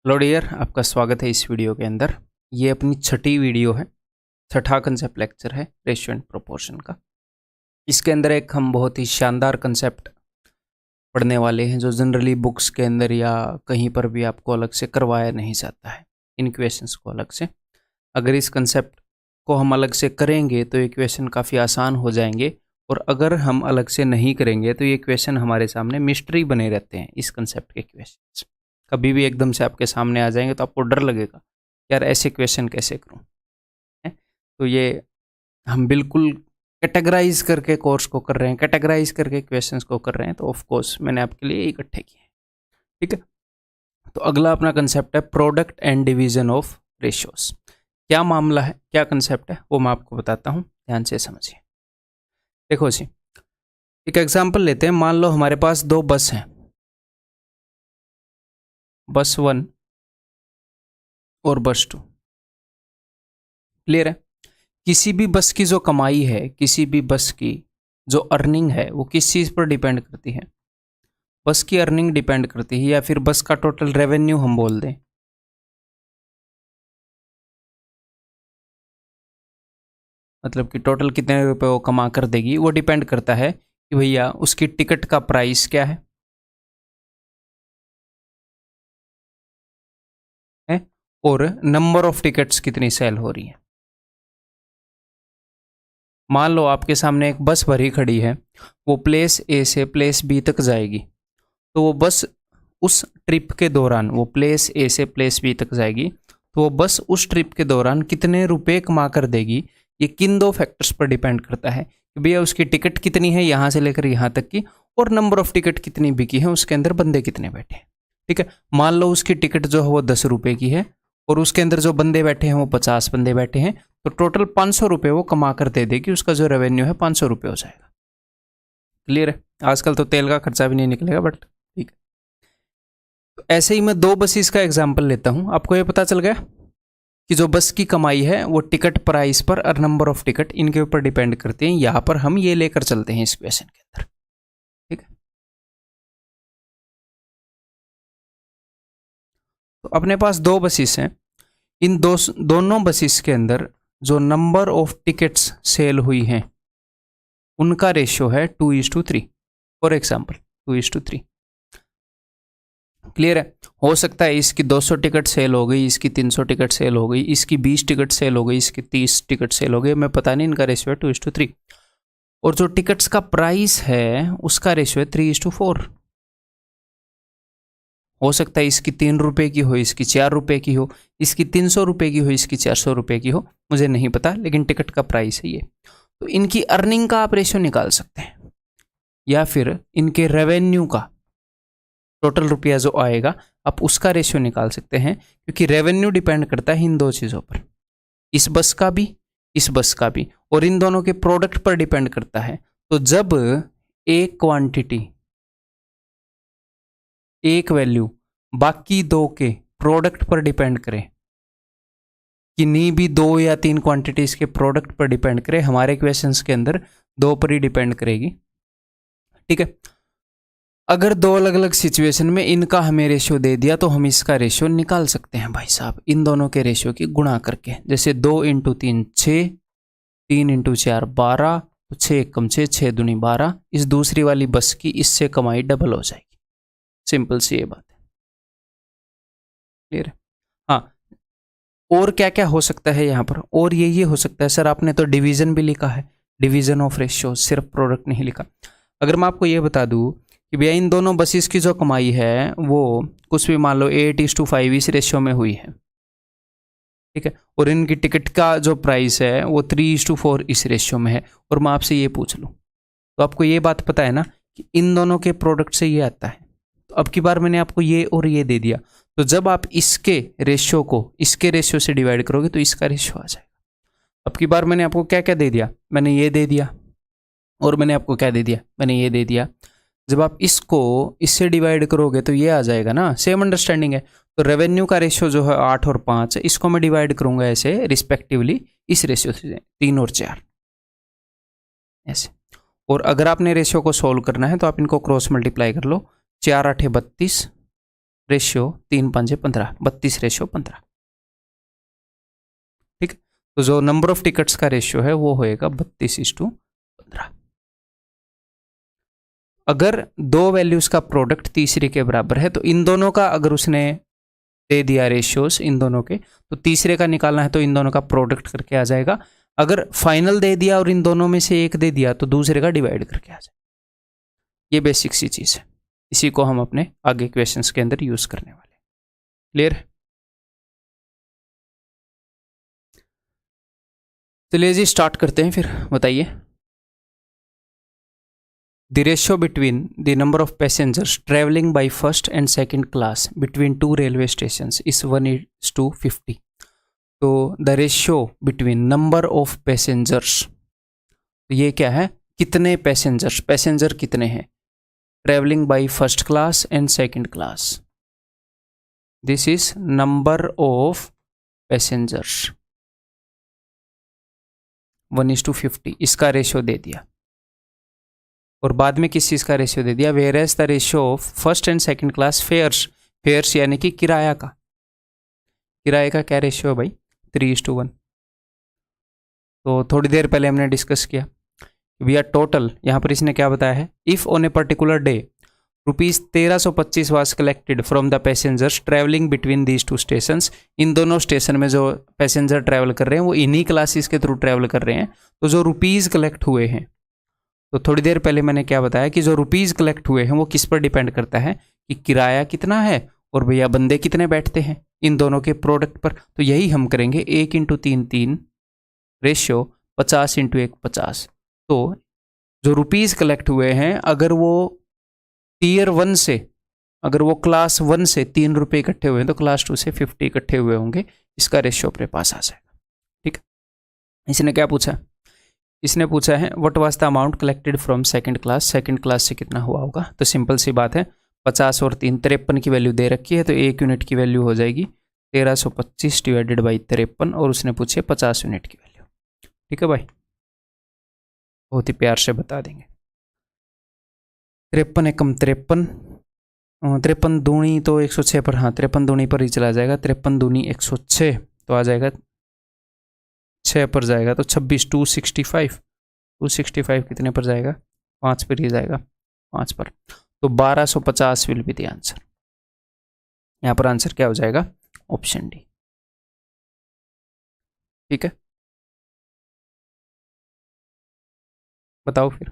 Hello dear, आपका स्वागत है इस वीडियो के अंदर। ये अपनी छठी वीडियो है, छठा कंसेप्ट लेक्चर है रेशियो एंड प्रोपोर्शन का। इसके अंदर एक हम बहुत ही शानदार कंसेप्ट पढ़ने वाले हैं जो जनरली बुक्स के अंदर या कहीं पर भी आपको अलग से करवाया नहीं जाता है, इन इक्वेशंस को अलग से। अगर इस कंसेप्ट को हम अलग से करेंगे तो इक्वेशन काफ़ी आसान हो जाएंगे, और अगर हम अलग से नहीं करेंगे तो ये इक्वेशन हमारे सामने मिस्ट्री बने रहते हैं। इस कंसेप्ट के इक्वेशंस कभी भी एकदम से आपके सामने आ जाएंगे तो आपको डर लगेगा, यार ऐसे क्वेश्चन कैसे करूं। तो ये हम बिल्कुल कैटेगराइज करके कोर्स को कर रहे हैं, कैटेगराइज करके क्वेश्चंस को कर रहे हैं, तो ऑफ कोर्स मैंने आपके लिए इकट्ठे किए हैं। ठीक है, तो अगला अपना कंसेप्ट है product and division of ratios. क्या मामला है, क्या कंसेप्ट है, वो मैं आपको बताता हूँ, ध्यान से समझिए। देखो जी, एक एग्जाम्पल लेते हैं। मान लो हमारे पास दो बस हैं, बस 1 और बस 2। क्लियर है? किसी भी बस की जो कमाई है, किसी भी बस की जो अर्निंग है, वो किस चीज़ पर डिपेंड करती है? बस की अर्निंग डिपेंड करती है, या फिर बस का टोटल रेवेन्यू हम बोल दें। मतलब कि टोटल कितने रुपए वो कमा कर देगी, वो डिपेंड करता है कि भैया उसकी टिकट का प्राइस क्या है और नंबर ऑफ टिकट्स कितनी सेल हो रही है। मान लो आपके सामने एक बस भरी खड़ी है, वो प्लेस ए से प्लेस बी तक जाएगी, तो वो बस उस ट्रिप के दौरान, वो प्लेस ए से प्लेस बी तक जाएगी, तो वो बस उस ट्रिप के दौरान कितने रुपए कमा कर देगी। ये किन दो फैक्टर्स पर डिपेंड करता है कि भैया उसकी टिकट कितनी है यहाँ से लेकर यहाँ तक की, और नंबर ऑफ टिकट कितनी बिकी है, उसके अंदर बंदे कितने बैठे हैं। ठीक है, मान लो उसकी टिकट जो है वो 10 रुपये की है, और उसके अंदर जो बंदे बैठे हैं वो 50 बंदे बैठे हैं, तो टोटल 500 रुपये वो कमा कर दे देगी। उसका जो रेवेन्यू है 500 रुपये हो जाएगा। क्लियर है? आजकल तो तेल का खर्चा भी नहीं निकलेगा, बट ठीक है। तो ऐसे ही मैं दो बसेस का एग्जाम्पल लेता हूं। आपको ये पता चल गया कि जो बस की कमाई है वो टिकट प्राइस पर और नंबर ऑफ टिकट इनके ऊपर डिपेंड करती है। यहां पर हम ये लेकर चलते हैं इस क्वेश्चन के अंदर। ठीक है, तो अपने पास दो बसेस हैं। इन दोनों बसेस के अंदर जो नंबर ऑफ टिकट्स सेल हुई हैं उनका रेशियो है 2:3। For example 2:3। क्लियर है? हो सकता है इसकी 200 टिकट सेल हो गई, इसकी 300 टिकट सेल हो गई, इसकी 20 टिकट सेल हो गई, इसकी 30 टिकट सेल हो गई, मैं पता नहीं, इनका रेशियो है 2:3। और जो टिकट्स का प्राइस है उसका रेशियो है 3:4। हो सकता है इसकी 3 रुपये की हो, इसकी 4 रुपये की हो, इसकी 300 रुपये की हो, इसकी 400 रुपये की हो, मुझे नहीं पता, लेकिन टिकट का प्राइस है ये। तो इनकी अर्निंग का आप रेशियो निकाल सकते हैं, या फिर इनके रेवेन्यू का, टोटल रुपया जो आएगा आप उसका रेशियो निकाल सकते हैं, क्योंकि रेवेन्यू डिपेंड करता है इन दो चीज़ों पर, इस बस का भी, इस बस का भी, और इन दोनों के प्रोडक्ट पर डिपेंड करता है। तो जब एक क्वांटिटी, एक वैल्यू बाकी दो के प्रोडक्ट पर डिपेंड करे, किन्हीं भी 2 या 3 क्वांटिटीज के प्रोडक्ट पर डिपेंड करे, हमारे क्वेश्चंस के अंदर 2 पर ही डिपेंड करेगी। ठीक है, अगर दो अलग अलग सिचुएशन में इनका हमें रेशियो दे दिया तो हम इसका रेशियो निकाल सकते हैं भाई साहब, इन दोनों के रेशियो की गुणा करके। जैसे 2 × 3 6, 3 × 4 12, 6 × 6 6 दूनी 12। इस दूसरी वाली बस की इससे कमाई डबल हो जाएगी। सिंपल सी ये बात है। क्लियर है? हाँ, और क्या क्या हो सकता है यहाँ पर? और ये हो सकता है सर, आपने तो डिवीजन भी लिखा है, डिवीजन ऑफ रेशियो, सिर्फ प्रोडक्ट नहीं लिखा। अगर मैं आपको ये बता दूँ कि भैया इन दोनों बसेस की जो कमाई है वो कुछ भी मान लो 8:5 इस रेशियो में हुई है। ठीक है, और इनकी टिकट का जो प्राइस है वो 3:4 इस रेशियो में है, और मैं आपसे ये पूछ लूँ, तो आपको ये बात पता है ना कि इन दोनों के प्रोडक्ट से ये आता है। तो अब की बार मैंने आपको ये और ये दे दिया, तो जब आप इसके रेशियो को इसके रेशियो से डिवाइड करोगे तो इसका रेशियो आ जाएगा। अब की बार मैंने आपको क्या क्या दे दिया? मैंने ये दे दिया, और मैंने आपको क्या दे दिया? मैंने ये दे दिया। जब आप इसको इससे डिवाइड करोगे तो ये आ जाएगा ना, सेम अंडरस्टैंडिंग है। तो रेवेन्यू का रेशियो जो है 8 और 5, इसको मैं डिवाइड करूंगा ऐसे रिस्पेक्टिवली इस रेशियो से 3 और 4 ऐसे। और अगर आपने रेशियो को सोल्व करना है तो आप इनको क्रॉस मल्टीप्लाई कर लो। 4 × 8 = 32, रेशियो 3 5 15, 32:15। ठीक है, तो जो नंबर ऑफ टिकट्स का रेशियो है वो होएगा 32:15। अगर दो वैल्यूज का प्रोडक्ट तीसरे के बराबर है तो इन दोनों का अगर उसने दे दिया रेशियोज इन दोनों के, तो तीसरे का निकालना है तो इन दोनों का प्रोडक्ट करके आ जाएगा। अगर फाइनल दे दिया और इन दोनों में से एक दे दिया तो दूसरे का डिवाइड करके आ जाएगा। ये बेसिक सी चीज है, इसी को हम अपने आगे क्वेश्चंस के अंदर यूज करने वाले। क्लियर है? चलिए जी स्टार्ट करते हैं फिर, बताइए। The ratio between the number of passengers traveling by first and second class between two railway stations is 1:50. तो the ratio between number of passengers, तो ये क्या है, कितने पैसेंजर्स, पैसेंजर कितने हैं, travelling by first class and second class, this is number of passengers 1:50, इसका ratio दे दिया। और बाद में किस चीज़ का रेशियो दे दिया, whereas the ratio of first and second class fares, fares यानी कि किराया का, किराए का क्या रेशियो है भाई, 3:1। तो थोड़ी देर पहले हमने डिस्कस किया वी आर टोटल, यहाँ पर इसने क्या बताया है, if on a particular day ₹1325 was collected from the passengers travelling between these two stations, इन दोनों स्टेशन में जो पैसेंजर ट्रैवल कर रहे हैं वो इन्हीं क्लासेस के थ्रू ट्रैवल कर रहे हैं, तो जो रुपीज़ कलेक्ट हुए हैं, तो थोड़ी देर पहले मैंने क्या बताया कि जो रुपीज़ कलेक्ट हुए हैं वो किस पर डिपेंड करता है कि किराया कितना है और भैया बंदे कितने बैठते हैं, इन दोनों के प्रोडक्ट पर। तो यही हम करेंगे, 1 × 3 3 रेशियो 50 × 1 50। तो जो रुपीज़ कलेक्ट हुए हैं अगर वो टीयर 1 से, अगर वो क्लास 1 से 3 रुपये इकट्ठे हुए हैं तो क्लास 2 से 50 इकट्ठे हुए होंगे, इसका रेशियो अपने पास आ जाएगा। ठीक है, इसने क्या पूछा, इसने पूछा है what was the amount collected from second class, second class से कितना हुआ होगा। तो सिंपल सी बात है, 50 और 3 53 की वैल्यू दे रखी है, तो 1 यूनिट की वैल्यू हो जाएगी 1325 डिवाइडेड बाई 53, और उसने पूछे 50 यूनिट की वैल्यू। ठीक है भाई, बहुत ही प्यार से बता देंगे। 53 एकम 53, 53 दूनी तो 106 पर, हाँ 53 दूनी पर ही चला जाएगा, 53 दूनी 106, तो आ जाएगा 6 पर जाएगा तो 26 265, 265 कितने पर जाएगा, 5 पर ही जाएगा, 5 पर, तो 1250 विल बी द आंसर। यहाँ पर आंसर क्या हो जाएगा, ऑप्शन डी। ठीक है, बताओ फिर।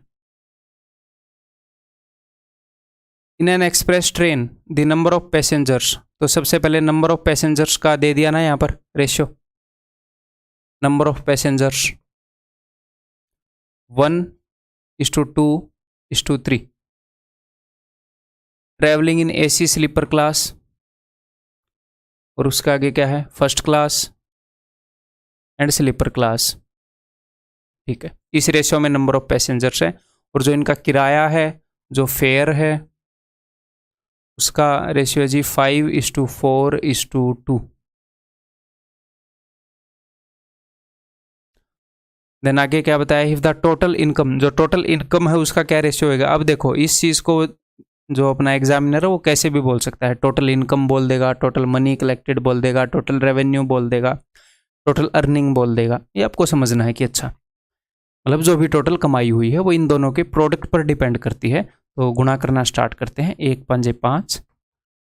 In an express train the number of passengers, तो सबसे पहले नंबर ऑफ पैसेंजर्स का दे दिया ना यहाँ पर ratio, number of passengers 1:2:3, travelling in AC sleeper class, और उसका आगे क्या है, first class and sleeper class. ठीक है, इस रेशियो में नंबर ऑफ पैसेंजर्स है, और जो इनका किराया है, जो फेयर है, उसका रेशियो है जी 5:4:2। देन आगे क्या बताया, इफ द टोटल इनकम, जो टोटल इनकम है उसका क्या रेशियो होगा। अब देखो इस चीज़ को जो अपना एग्जामिनर है वो कैसे भी बोल सकता है, टोटल इनकम बोल देगा, टोटल मनी कलेक्टेड बोल देगा, टोटल रेवेन्यू बोल देगा, टोटल अर्निंग बोल देगा। ये आपको समझना है कि अच्छा, मतलब जो भी टोटल कमाई हुई है वो इन दोनों के प्रोडक्ट पर डिपेंड करती है। तो गुणा करना स्टार्ट करते हैं, 1 5 5,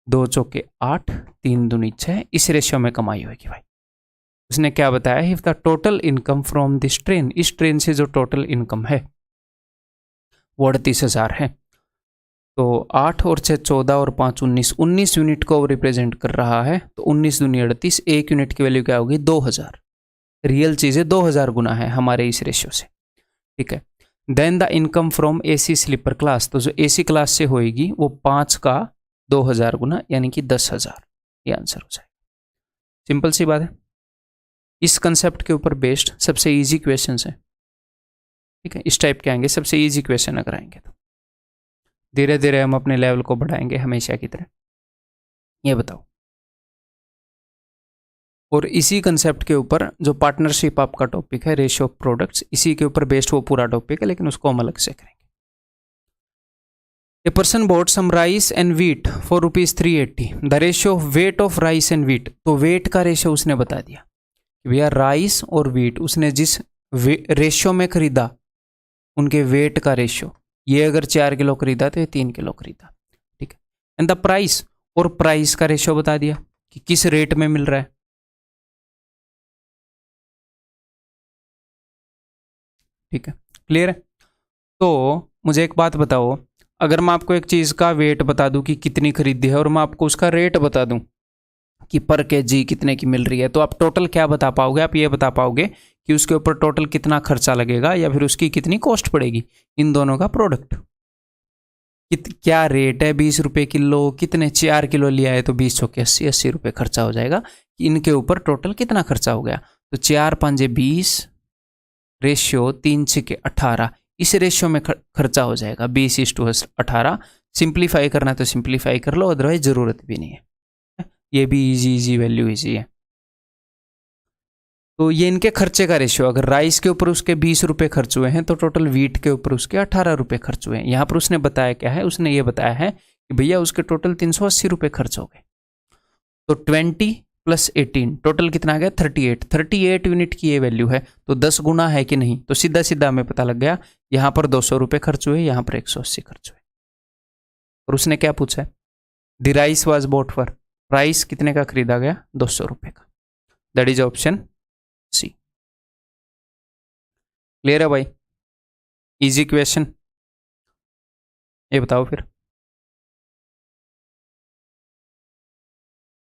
2 चौके 8, 3 दूनी 6, इस रेशियो में कमाई होगी भाई। उसने क्या बताया, if the total income from this train, इस ट्रेन से जो टोटल इनकम है वो 38,000 है, तो 8 और 6 14 और 5 19, 19 यूनिट को रिप्रेजेंट कर रहा है, तो 19 दूनी 38, 1 यूनिट की वैल्यू क्या होगी, 2000। रियल चीज़ है, 2000 गुना है हमारे इस रेशियो से। ठीक है, then the income from AC sleeper class, तो जो एसी क्लास से होएगी वो 5 का 2000 गुना यानी कि 10,000, ये आंसर हो जाएगा। सिंपल सी बात है, इस कंसेप्ट के ऊपर बेस्ड सबसे इजी क्वेश्चंस हैं। ठीक है, इस टाइप के आएंगे सबसे इजी क्वेश्चन अगर आएंगे तो धीरे धीरे हम अपने लेवल को बढ़ाएंगे हमेशा की तरह। ये बताओ, और इसी कंसेप्ट के ऊपर जो पार्टनरशिप आपका टॉपिक है, रेशियो ऑफ प्रोडक्ट्स, इसी के ऊपर बेस्ड वो पूरा टॉपिक है, लेकिन उसको हम अलग से करेंगे। A person bought some rice and wheat for ₹380, the ratio of weight of rice and wheat. तो वेट का रेशियो उसने बता दिया भैया राइस और व्हीट उसने जिस रेशियो में खरीदा उनके वेट का रेशियो, ये अगर 4 किलो खरीदा तो ये 3 किलो खरीदा, ठीक है। एंड द प्राइस, और प्राइस का रेशियो बता दिया कि किस रेट में मिल रहा है, ठीक है। क्लियर है। तो मुझे एक बात बताओ, अगर मैं आपको एक चीज़ का वेट बता दूं कि कितनी खरीदी है और मैं आपको उसका रेट बता दूं कि पर केजी कितने की मिल रही है, तो आप टोटल क्या बता पाओगे? आप ये बता पाओगे कि उसके ऊपर टोटल कितना खर्चा लगेगा या फिर उसकी कितनी कॉस्ट पड़ेगी, इन दोनों का प्रोडक्ट। क्या रेट है, 20 रुपये किलो, कितने 4 किलो लिया है तो 20 चौके 80 रुपये खर्चा हो जाएगा, कि इनके ऊपर टोटल कितना खर्चा हो गया। तो 4 5 20 रेशियो 3 6 18, इस रेशियो में खर्चा हो जाएगा 20:18। सिंप्लीफाई करना है तो सिंप्लीफाई कर लो, अदरवाइज ज़रूरत भी नहीं है। ये भी इजी वैल्यू इजी है। तो ये इनके खर्चे का रेशियो, अगर राइस के ऊपर उसके 20 रुपये खर्च हुए हैं तो टोटल व्हीट के ऊपर उसके 18 रुपये खर्च हुए हैं। यहाँ पर उसने बताया क्या है, उसने ये बताया है कि भैया उसके टोटल 380 रुपये खर्च हो गए। तो 20 + 18 टोटल कितना आ गया 38 यूनिट की ये वैल्यू है। तो 10 गुना है कि नहीं, तो सीधा सीधा हमें पता लग गया, यहाँ पर 200 रुपये खर्च हुए, यहाँ पर 180 खर्च हुए। और उसने क्या पूछा है, the rice was bought for, rice कितने का खरीदा गया 200 रुपये का, that is option C. Clear है भाई, इजी क्वेश्चन। ये बताओ फिर,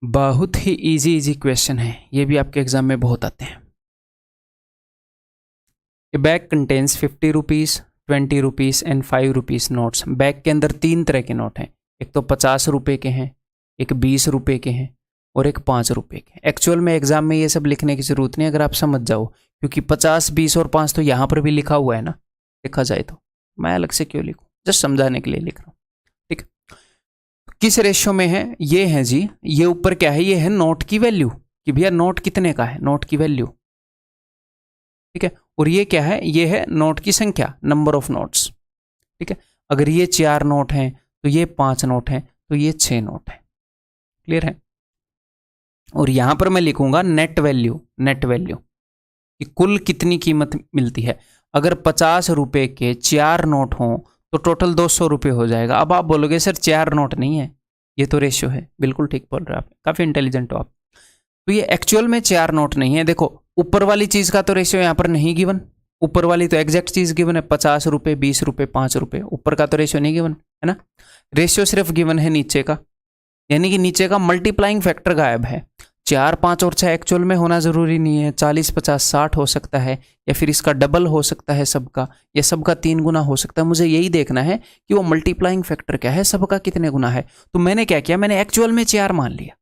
बहुत ही इजी क्वेश्चन है, ये भी आपके एग्जाम में बहुत आते हैं। ए bag contains 50 rupees, 20 rupees and 5 rupees notes. Bag के अंदर 3 तरह के नोट हैं, एक तो 50 रुपये के हैं, एक 20 रुपये के हैं और एक 5 रुपये के। एक्चुअल में एग्जाम में ये सब लिखने की ज़रूरत नहीं, अगर आप समझ जाओ, क्योंकि 50 20 और 5 तो यहाँ पर भी लिखा हुआ है ना, देखा जाए तो मैं अलग से क्यों लिखूँ, जस्ट समझाने के लिए लिख रहा हूँ, ठीक। किस रेशियो में है, ये है जी, ये ऊपर क्या है, ये है नोट की वैल्यू, कि भैया नोट कितने का है, नोट की वैल्यू, ठीक है। और ये क्या है, ये है नोट की संख्या, नंबर ऑफ नोट्स, ठीक है। अगर ये 4 नोट हैं तो ये 5 नोट हैं, तो ये 6 नोट हैं। क्लियर है। और यहां पर मैं लिखूंगा नेट वैल्यू, नेट वैल्यू कि कुल कितनी कीमत मिलती है। अगर 50 रुपए के 4 नोट हों तो टोटल 200 रुपये हो जाएगा। अब आप बोलोगे सर 4 नोट नहीं है, ये तो रेशियो है। बिल्कुल ठीक बोल रहे हो आप, काफ़ी इंटेलिजेंट हो आप। तो ये एक्चुअल में 4 नोट नहीं है। देखो ऊपर वाली चीज़ का तो रेशियो यहाँ पर नहीं गिवन, ऊपर वाली तो एग्जैक्ट चीज़ गिवन है, 50 रुपये 20 रुपये 5 रुपये, ऊपर का तो रेशियो नहीं गिवन है ना। रेशियो सिर्फ गिवन है नीचे का, यानी कि नीचे का मल्टीप्लाइंग फैक्टर गायब है। 4 5 और 6 एक्चुअल में होना ज़रूरी नहीं है, 40 50 60 हो सकता है, या फिर इसका डबल हो सकता है सबका, या सबका 3 गुना हो सकता है। मुझे यही देखना है कि वो मल्टीप्लाइंग फैक्टर क्या है, सबका कितने गुना है। तो मैंने क्या किया, मैंने एक्चुअल में 4 मान लिया,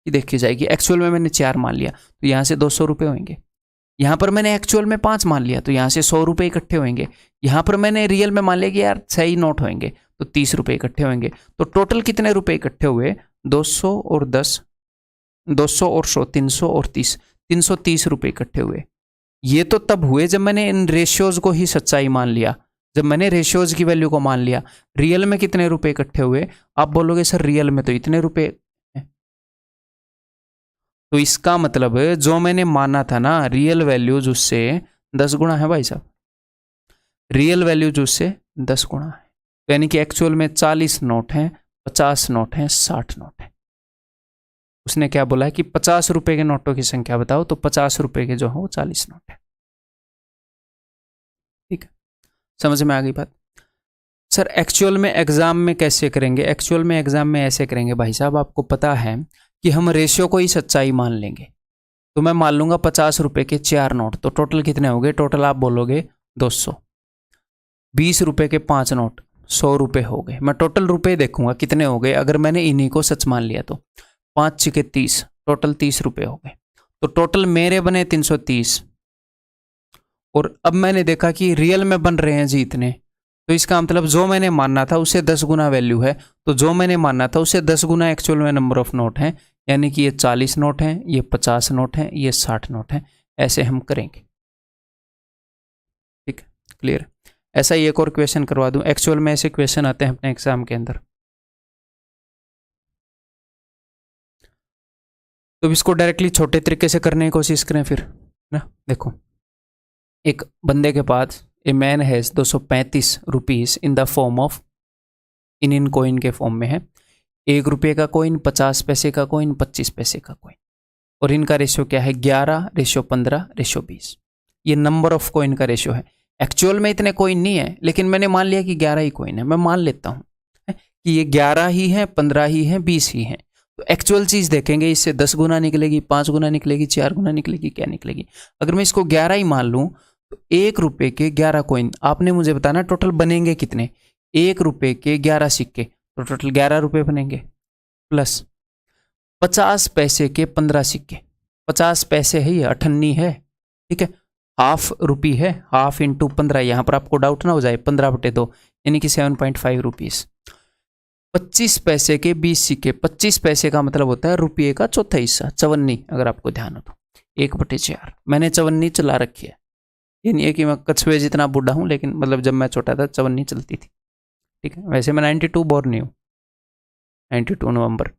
ये देखी जाएगी। एक्चुअल में मैंने 4 मान लिया तो यहाँ से 200 रुपये होंगे। यहाँ पर मैंने एक्चुअल में 5 मान लिया तो यहाँ से 100 रुपये इकट्ठे होंगे। यहाँ पर मैंने रियल में मान लिया कि यार 6 नोट होंगे तो 30 रुपये इकट्ठे होंगे। तो टोटल कितने रुपये इकट्ठे हुए, 200 और 10, 200 और 100, 300 और 30, 330 रुपये इकट्ठे हुए। ये तो तब हुए जब मैंने इन रेशियोज को ही सच्चाई मान लिया, जब मैंने रेशियोज की वैल्यू को मान लिया। रियल में कितने रुपए इकट्ठे हुए, आप बोलोगे सर रियल में तो इतने रुपए, तो इसका मतलब जो मैंने माना था ना रियल वैल्यूज उससे 10 गुना है भाई साहब, रियल वैल्यूज उससे 10 गुना है। तो यानी कि एक्चुअल में 40 नोट हैं, 50 नोट हैं, 60 नोट हैं। उसने क्या बोला है कि 50 रुपए के नोटों की संख्या बताओ, तो 50 रुपए के जो है वो 40 नोट है। ठीक है, समझ में आ गई बात। सर एक्चुअल में एग्जाम में कैसे करेंगे, एक्चुअल में एग्जाम में ऐसे करेंगे भाई साहब, आपको पता है कि हम रेशियो को ही सच्चाई मान लेंगे। तो मैं मान लूंगा 50 रुपए के 4 नोट, तो टोटल कितने हो गए, टोटल आप बोलोगे 200। 20 रुपए के 5 नोट 100 रुपये हो गए। मैं टोटल रुपए देखूंगा कितने हो गए, अगर मैंने इन्हीं को सच मान लिया तो 5 6 30, टोटल 30 रुपये हो गए। तो टोटल मेरे बने 330, और अब मैंने देखा कि रियल में बन रहे हैं जी इतने, तो इसका मतलब जो मैंने मानना था उससे 10 गुना वैल्यू है। तो जो मैंने मानना था उससे 10 गुना एक्चुअल में नंबर ऑफ नोट हैं, यानी कि ये 40 नोट हैं, ये 50 नोट हैं, ये 60 नोट हैं। ऐसे हम करेंगे। ठीक है, क्लियर। ऐसा ही एक और क्वेश्चन करवा दूं, एक्चुअल में ऐसे क्वेश्चन आते हैं अपने एग्जाम के अंदर। तो इसको डायरेक्टली छोटे तरीके से करने की कोशिश करें फिर ना। देखो, एक बंदे के पास a man has 235 rupees in the form of in coin के फॉर्म में है। 1 रुपये का कॉइन, 50 पैसे का कॉइन, 25 पैसे का कॉइन, और इनका रेशियो क्या है 11:15:20। ये नंबर ऑफ कॉइन का रेशियो है। एक्चुअल में इतने कॉइन नहीं है, लेकिन मैंने मान लिया कि 11 ही कॉइन है। मैं मान लेता हूँ कि ये 11 ही है, 15 ही है, 20 ही है। तो एक्चुअल चीज देखेंगे, इससे 10 गुना निकलेगी, 5 गुना निकलेगी, 4 गुना निकलेगी, क्या निकलेगी। अगर मैं इसको 11 ही मान लूँ तो 1 रुपये के 11 कॉइन, आपने मुझे बताना टोटल बनेंगे कितने। 1 रुपये के 11 सिक्के, तो टोटल 11 रुपये बनेंगे, प्लस 50 पैसे के 15 सिक्के। 50 पैसे है, ये 98 है, ठीक है। हाफ रुपी है, हाफ इंटू 15, यहाँ पर आपको डाउट ना हो जाए, 15/2 यानी कि 7.5 रुपीज। 25 पैसे के 20 सिक्के, 25 पैसे का मतलब होता है रुपये का चौथा हिस्सा, 54, अगर आपको ध्यान हो तो 1/4। मैंने 54 चला रखी है, ये नहीं है कि मैं कछुए जितना बूढ़ा हूँ, लेकिन मतलब जब मैं छोटा था 54 चलती थी, ठीक है। वैसे मैं 92 बोर्न नहीं हूँ, 92 नवंबर।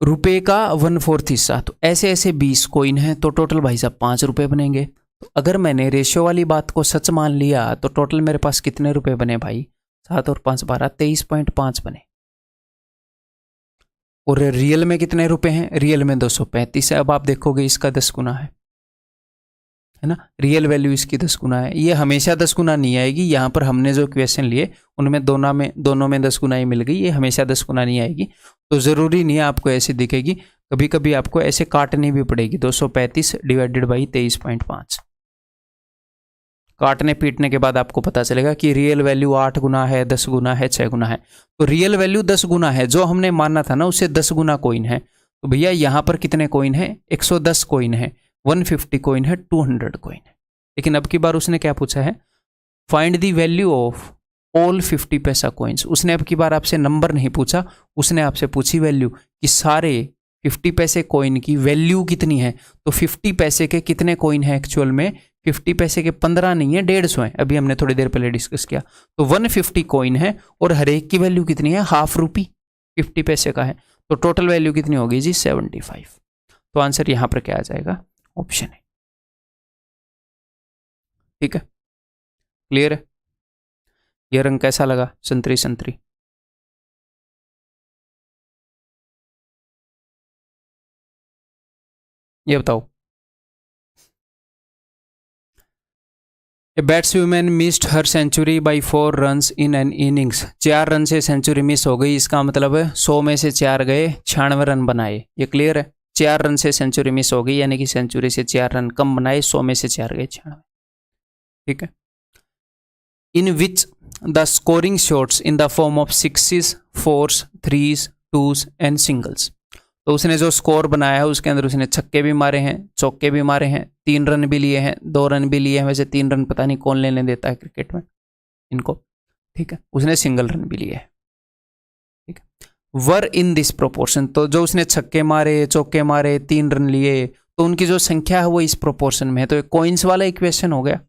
रुपये का 1/4 हिस्सा, तो ऐसे ऐसे 20 कॉइन है, तो टोटल भाई साहब 5 रुपये बनेंगे। तो अगर मैंने रेशियो वाली बात को सच मान लिया तो टोटल मेरे पास कितने रुपए बने भाई, 7 और 5 12, 23.5 बने। और रियल में कितने रुपए हैं, रियल में 235 है। अब आप देखोगे इसका 10 गुना है ना, रियल वैल्यू इसकी 10 गुना है। ये हमेशा 10 गुना नहीं आएगी, यहाँ पर हमने जो क्वेश्चन लिए उनमें दोनों में 10 गुना ही मिल गई, ये हमेशा 10 गुना नहीं आएगी। तो ज़रूरी नहीं है आपको ऐसे दिखेगी, कभी कभी आपको ऐसे काटनी भी पड़ेगी। 235 डिवाइडेड बाई 23.5, काटने पीटने के बाद आपको पता चलेगा कि रियल वैल्यू 8 गुना है, 10 गुना है, 6 गुना है। तो रियल वैल्यू 10 गुना है, जो हमने मानना था ना उससे 10 गुना कॉइन है। तो भैया यहाँ पर कितने कॉइन है, 110 कॉइन है, 150 कॉइन है, 200 कॉइन है। लेकिन अब की बार उसने क्या पूछा है, find the value of all 50 पैसा कॉइन्स। उसने अब की बार आपसे नंबर नहीं पूछा, उसने आपसे पूछी वैल्यू कि सारे 50 पैसे कॉइन की वैल्यू कितनी है। तो 50 पैसे के कितने कॉइन है एक्चुअल में, 50 पैसे के 15 नहीं है, 150 है, अभी हमने थोड़ी देर पहले डिस्कस किया। तो 150 कॉइन है और हर एक की वैल्यू कितनी है, हाफ रुपी 50 पैसे का है। तो टोटल वैल्यू कितनी होगी जी, 75। तो आंसर यहां पर क्या आ जाएगा, ऑप्शन है। ठीक है, क्लियर है। यह रंग कैसा लगा, संतरी संतरी। ये बताओ। A batsman missed her century by 4 runs in an innings. 4 run से सेंचुरी मिस हो गई, इसका मतलब है 100 में से 4 गए, 96 रन बनाए। ये क्लियर है। 4 रन से सेंचुरी मिस हो गई, यानी कि सेंचुरी से 4 रन कम बनाए, 100 में से 4 गए, 96। ठीक है। In which the scoring shots in the form of 6s, 4s, 3s, 2s and singles. तो उसने जो स्कोर बनाया है उसके अंदर उसने छक्के भी मारे हैं, चौके भी मारे हैं, 3 रन भी लिए हैं, 2 रन भी लिए हैं। वैसे 3 रन पता नहीं कौन लेने देता है क्रिकेट में इनको, ठीक है। उसने सिंगल रन भी लिए हैं, ठीक है। वर इन दिस प्रोपोर्शन, तो जो उसने छक्के मारे, चौके मारे, 3 रन लिए, तो उनकी जो संख्या है वो इस प्रोपोर्शन में है। तो कॉइन्स वाला इक्वेशन हो गया।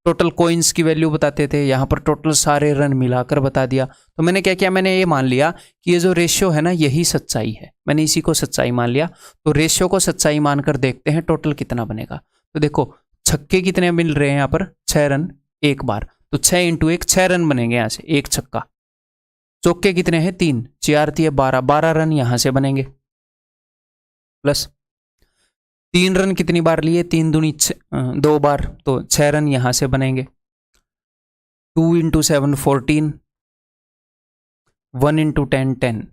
टोटल कॉइन्स की वैल्यू बताते थे, यहाँ पर टोटल सारे रन मिलाकर बता दिया। तो मैंने क्या किया, मैंने ये मान लिया कि ये जो रेशियो है ना यही सच्चाई है, मैंने इसी को सच्चाई मान लिया। तो रेशियो को सच्चाई मानकर देखते हैं टोटल कितना बनेगा। तो देखो छक्के कितने मिल रहे हैं यहाँ पर, 6 रन एक बार, तो 6 इंटू 1 6 रन बनेंगे यहाँ से, एक छक्का। चौके कितने हैं, 3, 4 3 12, 12 रन यहाँ से बनेंगे, प्लस 3 रन कितनी बार लिए, 3 दूनी 2 बार, तो 6 रन यहां से बनेंगे। 2 इंटू 7 14, 1 इंटू 10 10।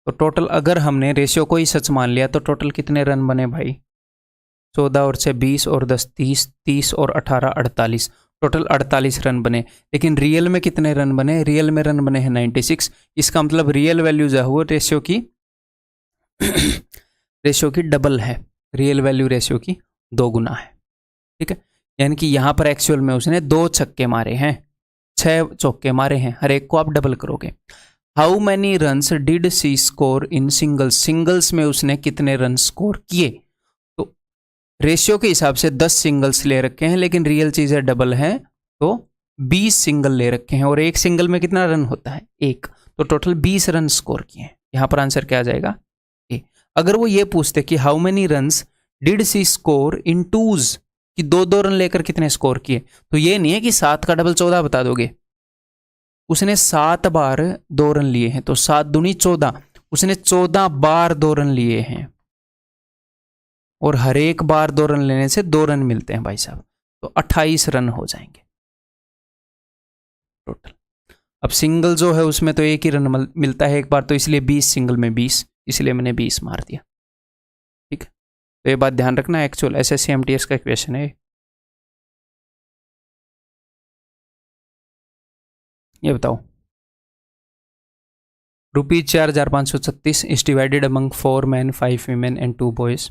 तो टोटल अगर हमने रेशियो को ही सच मान लिया तो टोटल कितने रन बने भाई, 14 और 6 20 और 10 30, 30 और 18 48, टोटल 48 रन बने। लेकिन रियल में कितने रन बने, रियल में रन बने हैं 96। इसका मतलब रियल वैल्यू जो है वो रेशियो की डबल है, रियल वैल्यू रेशियो की 2 गुना है, ठीक है। यानी कि यहां पर एक्चुअल में उसने 2 छक्के मारे हैं, 6 चौके मारे हैं, हर एक को आप डबल करोगे। How many runs did she score in singles, singles में उसने कितने रन स्कोर किए। तो रेशियो के हिसाब से 10 सिंगल्स ले रखे हैं, लेकिन रियल चीज है डबल है, तो 20 सिंगल ले रखे हैं और एक सिंगल में कितना रन होता है, एक, तो टोटल 20 रन स्कोर किए हैं। यहां पर आंसर क्या आ जाएगा, ए। अगर वो ये पूछते कि how many runs did she score in twos, कि 2-2 रन लेकर कितने स्कोर किए, तो ये नहीं है कि 7 का डबल 14 बता दोगे। उसने 7 बार 2 रन लिए हैं, तो 7 दूनी 14, उसने 14 बार 2 रन लिए हैं और हर एक बार 2 रन लेने से 2 रन मिलते हैं भाई साहब, तो 28 रन हो जाएंगे टोटल। अब सिंगल जो है उसमें तो एक ही रन मिलता है एक बार, तो इसलिए 20 सिंगल में 20, इसलिए मैंने 20 मार दिया। ठीक है, तो ये बात ध्यान रखना, एक्चुअल एसएससी एमटीएस का क्वेश्चन है। ये बताओ, ₹4,536 is divided among 4 men 5 women and 2 boys.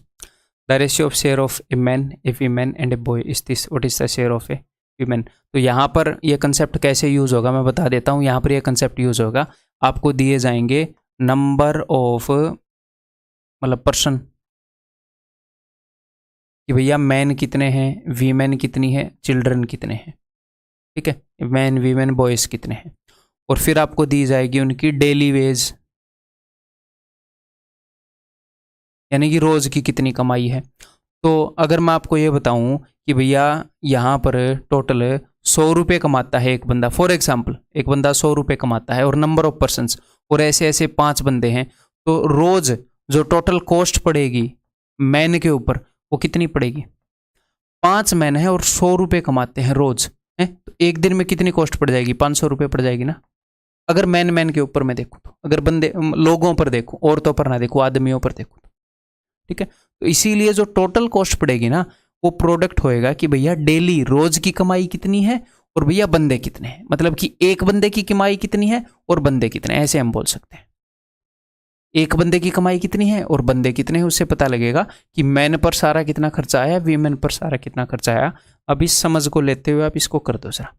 The ratio of share of a man, a woman and a boy is this. What is the share of a woman? तो यहाँ पर ये concept कैसे use होगा मैं बता देता हूँ। यहाँ पर ये कंसेप्ट यूज होगा, आपको दिए जाएंगे नंबर ऑफ, मतलब पर्सन, कि भैया मैन कितने हैं, वीमेन कितनी है, चिल्ड्रन कितने हैं। ठीक है, मैन वीमेन बॉयज कितने हैं, और फिर आपको दी जाएगी उनकी डेली वेज, यानी कि रोज की कितनी कमाई है। तो अगर मैं आपको ये बताऊं कि भैया यहाँ पर टोटल 100 रुपये कमाता है एक बंदा, फॉर एग्जाम्पल एक बंदा 100 रुपये कमाता है और नंबर ऑफ पर्सनस और ऐसे ऐसे 5 बंदे हैं, तो रोज जो टोटल कॉस्ट पड़ेगी मैन के ऊपर वो कितनी पड़ेगी। 5 मैन है और 100 रुपये कमाते हैं रोज, है तो एक दिन में कितनी कॉस्ट पड़ जाएगी, 500 रुपये पड़ जाएगी ना। अगर मैन मैन के ऊपर मैं देखूँ तो, अगर बंदे लोगों पर देखूँ, औरतों पर ना देखूँ, आदमियों पर देखूँ तो। ठीक है, तो इसीलिए जो टोटल कॉस्ट पड़ेगी ना वो प्रोडक्ट होएगा कि भैया डेली रोज की कमाई कितनी है और भैया बंदे कितने हैं, मतलब कि एक बंदे की कमाई कितनी है और बंदे कितने हैं, ऐसे हम बोल सकते हैं। एक बंदे की कमाई कितनी है और बंदे कितने हैं, उससे पता लगेगा कि मैन पर सारा कितना खर्चा आया, वीमेन पर सारा कितना खर्चा आया। अब इस समझ को लेते हुए आप इसको कर दो जरा।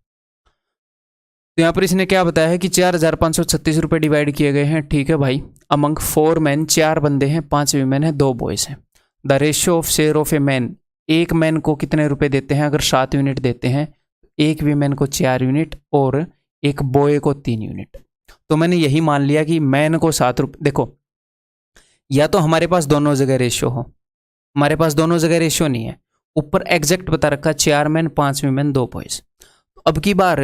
तो यहाँ पर इसने क्या बताया है कि 4,536 रुपये डिवाइड किए गए हैं। ठीक है भाई, अमंग 4 मैन, 4 बंदे हैं, 5 वीमेन है, 2 बॉयज हैं। The ratio of share of a man, एक मैन को कितने रुपए देते हैं, अगर 7 यूनिट देते हैं, एक वीमेन को 4 यूनिट और एक बॉय को 3 यूनिट। तो मैंने यही मान लिया कि मैन को 7 रुपये, देखो या तो हमारे पास दोनों जगह रेशियो हो, हमारे पास दोनों जगह रेशियो नहीं है, ऊपर एग्जैक्ट बता रखा 4 मैन 5 वीमेन 2 बॉयज। अब की बार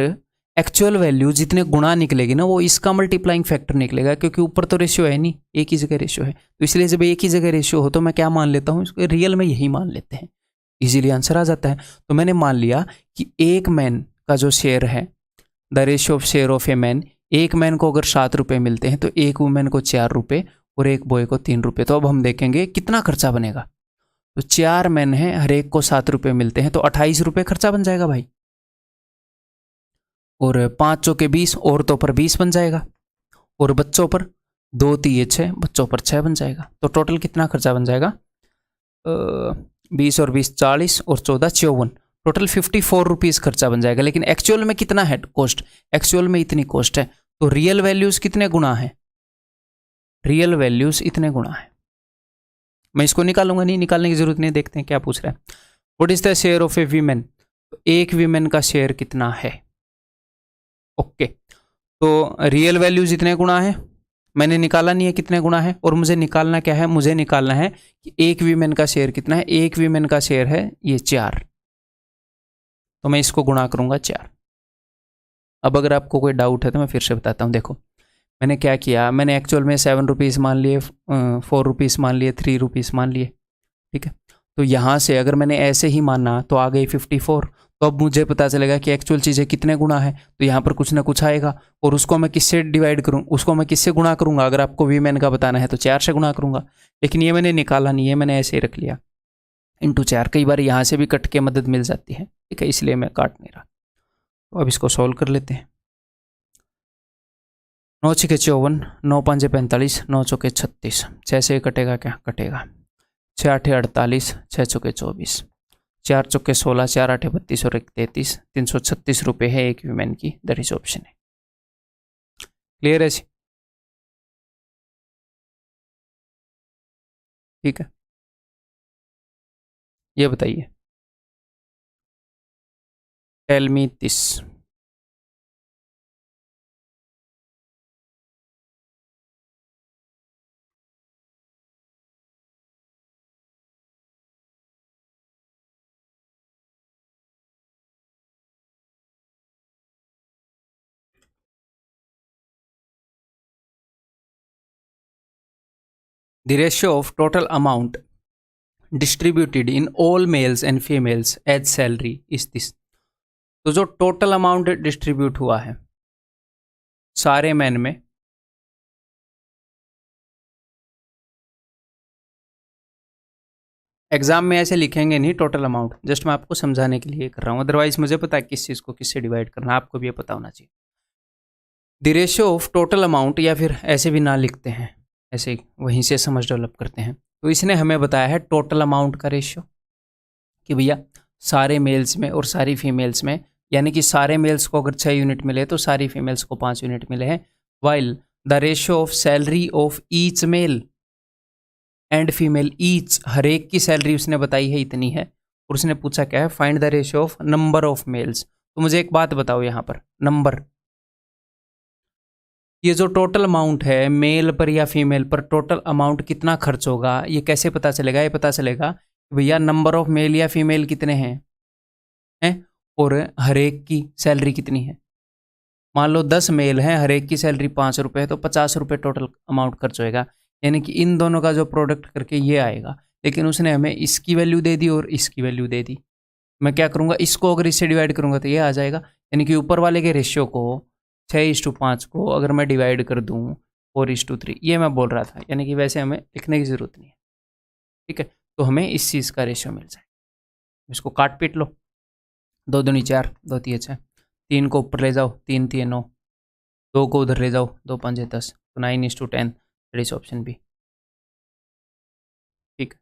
एक्चुअल वैल्यू जितने गुणा निकलेगी ना वो इसका मल्टीप्लाइंग फैक्टर निकलेगा, क्योंकि ऊपर तो रेशियो है नहीं, एक ही जगह रेशियो है। तो इसलिए जब एक ही जगह रेशियो हो तो मैं क्या मान लेता हूँ, इसको रियल में यही मान लेते हैं, इजीली आंसर आ जाता है। तो मैंने मान लिया कि एक मैन का जो शेयर है, the ratio of share of a man, एक मैन को अगर 7 रुपये मिलते हैं तो एक वुमेन को 4 रुपये और एक बॉय को 3 रुपये। तो अब हम देखेंगे कितना खर्चा बनेगा। तो 4 मैन है, हर एक को 7 रुपये मिलते हैं, तो 28 रुपये खर्चा बन जाएगा भाई, और 5 चौके 20, औरतों पर 20 बन जाएगा, और बच्चों पर 2 3 6, बच्चों पर 6 बन जाएगा। तो टोटल कितना खर्चा बन जाएगा, 20 और 20 40 और 14 54, टोटल 54 रुपीज़ खर्चा बन जाएगा। लेकिन एक्चुअल में कितना है कॉस्ट, एक्चुअल में इतनी कॉस्ट है, तो रियल वैल्यूज कितने गुना है, रियल वैल्यूज इतने गुना है। मैं इसको निकालूंगा नहीं, निकालने की जरूरत नहीं, देखते हैं क्या पूछ रहा है। What is the share of A women, एक वीमेन का शेयर कितना है। ओके, तो रियल वैल्यूज इतने गुना है, मैंने निकाला नहीं है कितने गुना है, और मुझे निकालना क्या है, मुझे निकालना है कि एक वीमेन का शेयर कितना है। एक वीमेन का शेयर है ये 4, तो मैं इसको गुणा करूंगा 4। अब अगर आपको कोई डाउट है तो मैं फिर से बताता हूँ। देखो मैंने क्या किया, मैंने एक्चुअल में 7 रुपीज़ मान लिए, 4 रुपीज़ मान लिए, 3 रुपीज़ मान लिए। ठीक है, तो यहाँ से अगर मैंने ऐसे ही माना तो आ गई 54। तो अब मुझे पता चलेगा कि एक्चुअल चीज़ें कितने गुना है, तो यहाँ पर कुछ ना कुछ आएगा, और उसको मैं किससे डिवाइड करूँ, उसको मैं किससे गुणा करूँगा। अगर आपको वीमेन का बताना है तो 4 से गुणा करूँगा, लेकिन ये मैंने निकाला नहीं है, मैंने ऐसे ही रख लिया इंटू 4। कई बार यहाँ से भी कट के मदद मिल जाती है, ठीक है, इसलिए मैं काट नहीं रहा। तो अब इसको सॉल्व कर लेते हैं। 9 छके 54, 9 5 45, 9 चौके 36, 6 से कटेगा क्या, कटेगा 6 8 48, 6 चौके 24, 4 चौके 16, 4 8 32 और 1 33, 336 रुपये है एक वीमेन की। दैट इज ऑप्शन है। क्लियर है जी, ठीक है, ये बताइए। Tell me this. The ratio of total amount distributed in all males and females as salary is this। तो जो टोटल अमाउंट डिस्ट्रीब्यूट हुआ है सारे मैन में, एग्जाम में ऐसे लिखेंगे नहीं टोटल अमाउंट, जस्ट मैं आपको समझाने के लिए कर रहा हूँ, अदरवाइज मुझे पता है किस चीज़ को किससे डिवाइड करना है, आपको भी ये पता होना चाहिए। The ratio of total amount, या फिर ऐसे भी ना लिखते हैं, ऐसे वहीं से समझ डेवलप करते हैं। तो इसने हमें बताया है टोटल अमाउंट का रेशियो कि भैया सारे मेल्स में और सारी फीमेल्स में, यानी कि सारे मेल्स को अगर 6 यूनिट मिले तो सारी फीमेल्स को 5 यूनिट मिले हैं। While the ratio of salary of each male and female each, हर एक की सैलरी उसने बताई है इतनी है, और उसने पूछा क्या है, find the ratio of number of males. तो मुझे एक बात बताओ यहाँ पर, नंबर, ये जो टोटल अमाउंट है मेल पर या फीमेल पर, टोटल अमाउंट कितना खर्च होगा ये कैसे पता चलेगा? ये पता चलेगा भैया नंबर ऑफ मेल या फीमेल कितने हैं और हर एक की सैलरी कितनी है। मान लो 10 मेल हैं, हर एक की सैलरी 5 रुपये है, तो 50 रुपये टोटल अमाउंट खर्च होएगा, यानी कि इन दोनों का जो प्रोडक्ट करके ये आएगा। लेकिन उसने हमें इसकी वैल्यू दे दी और इसकी वैल्यू दे दी, मैं क्या करूँगा, इसको अगर इससे डिवाइड करूँगा तो ये आ जाएगा, यानी कि ऊपर वाले के रेशियो को 6:5 को अगर मैं डिवाइड कर दूँ 4:3, ये मैं बोल रहा था, यानी कि वैसे हमें लिखने की ज़रूरत नहीं है, ठीक है। तो हमें इस चीज़ का रेशियो मिल जाए, इसको काट पीट लो, 2 दूनी 4, 2 तिया 6, 3 को ऊपर ले जाओ, 3 तिया 9, 2 को उधर ले जाओ, 2 5 10, तो 9:10, दैट इज ऑप्शन बी। ठीक है,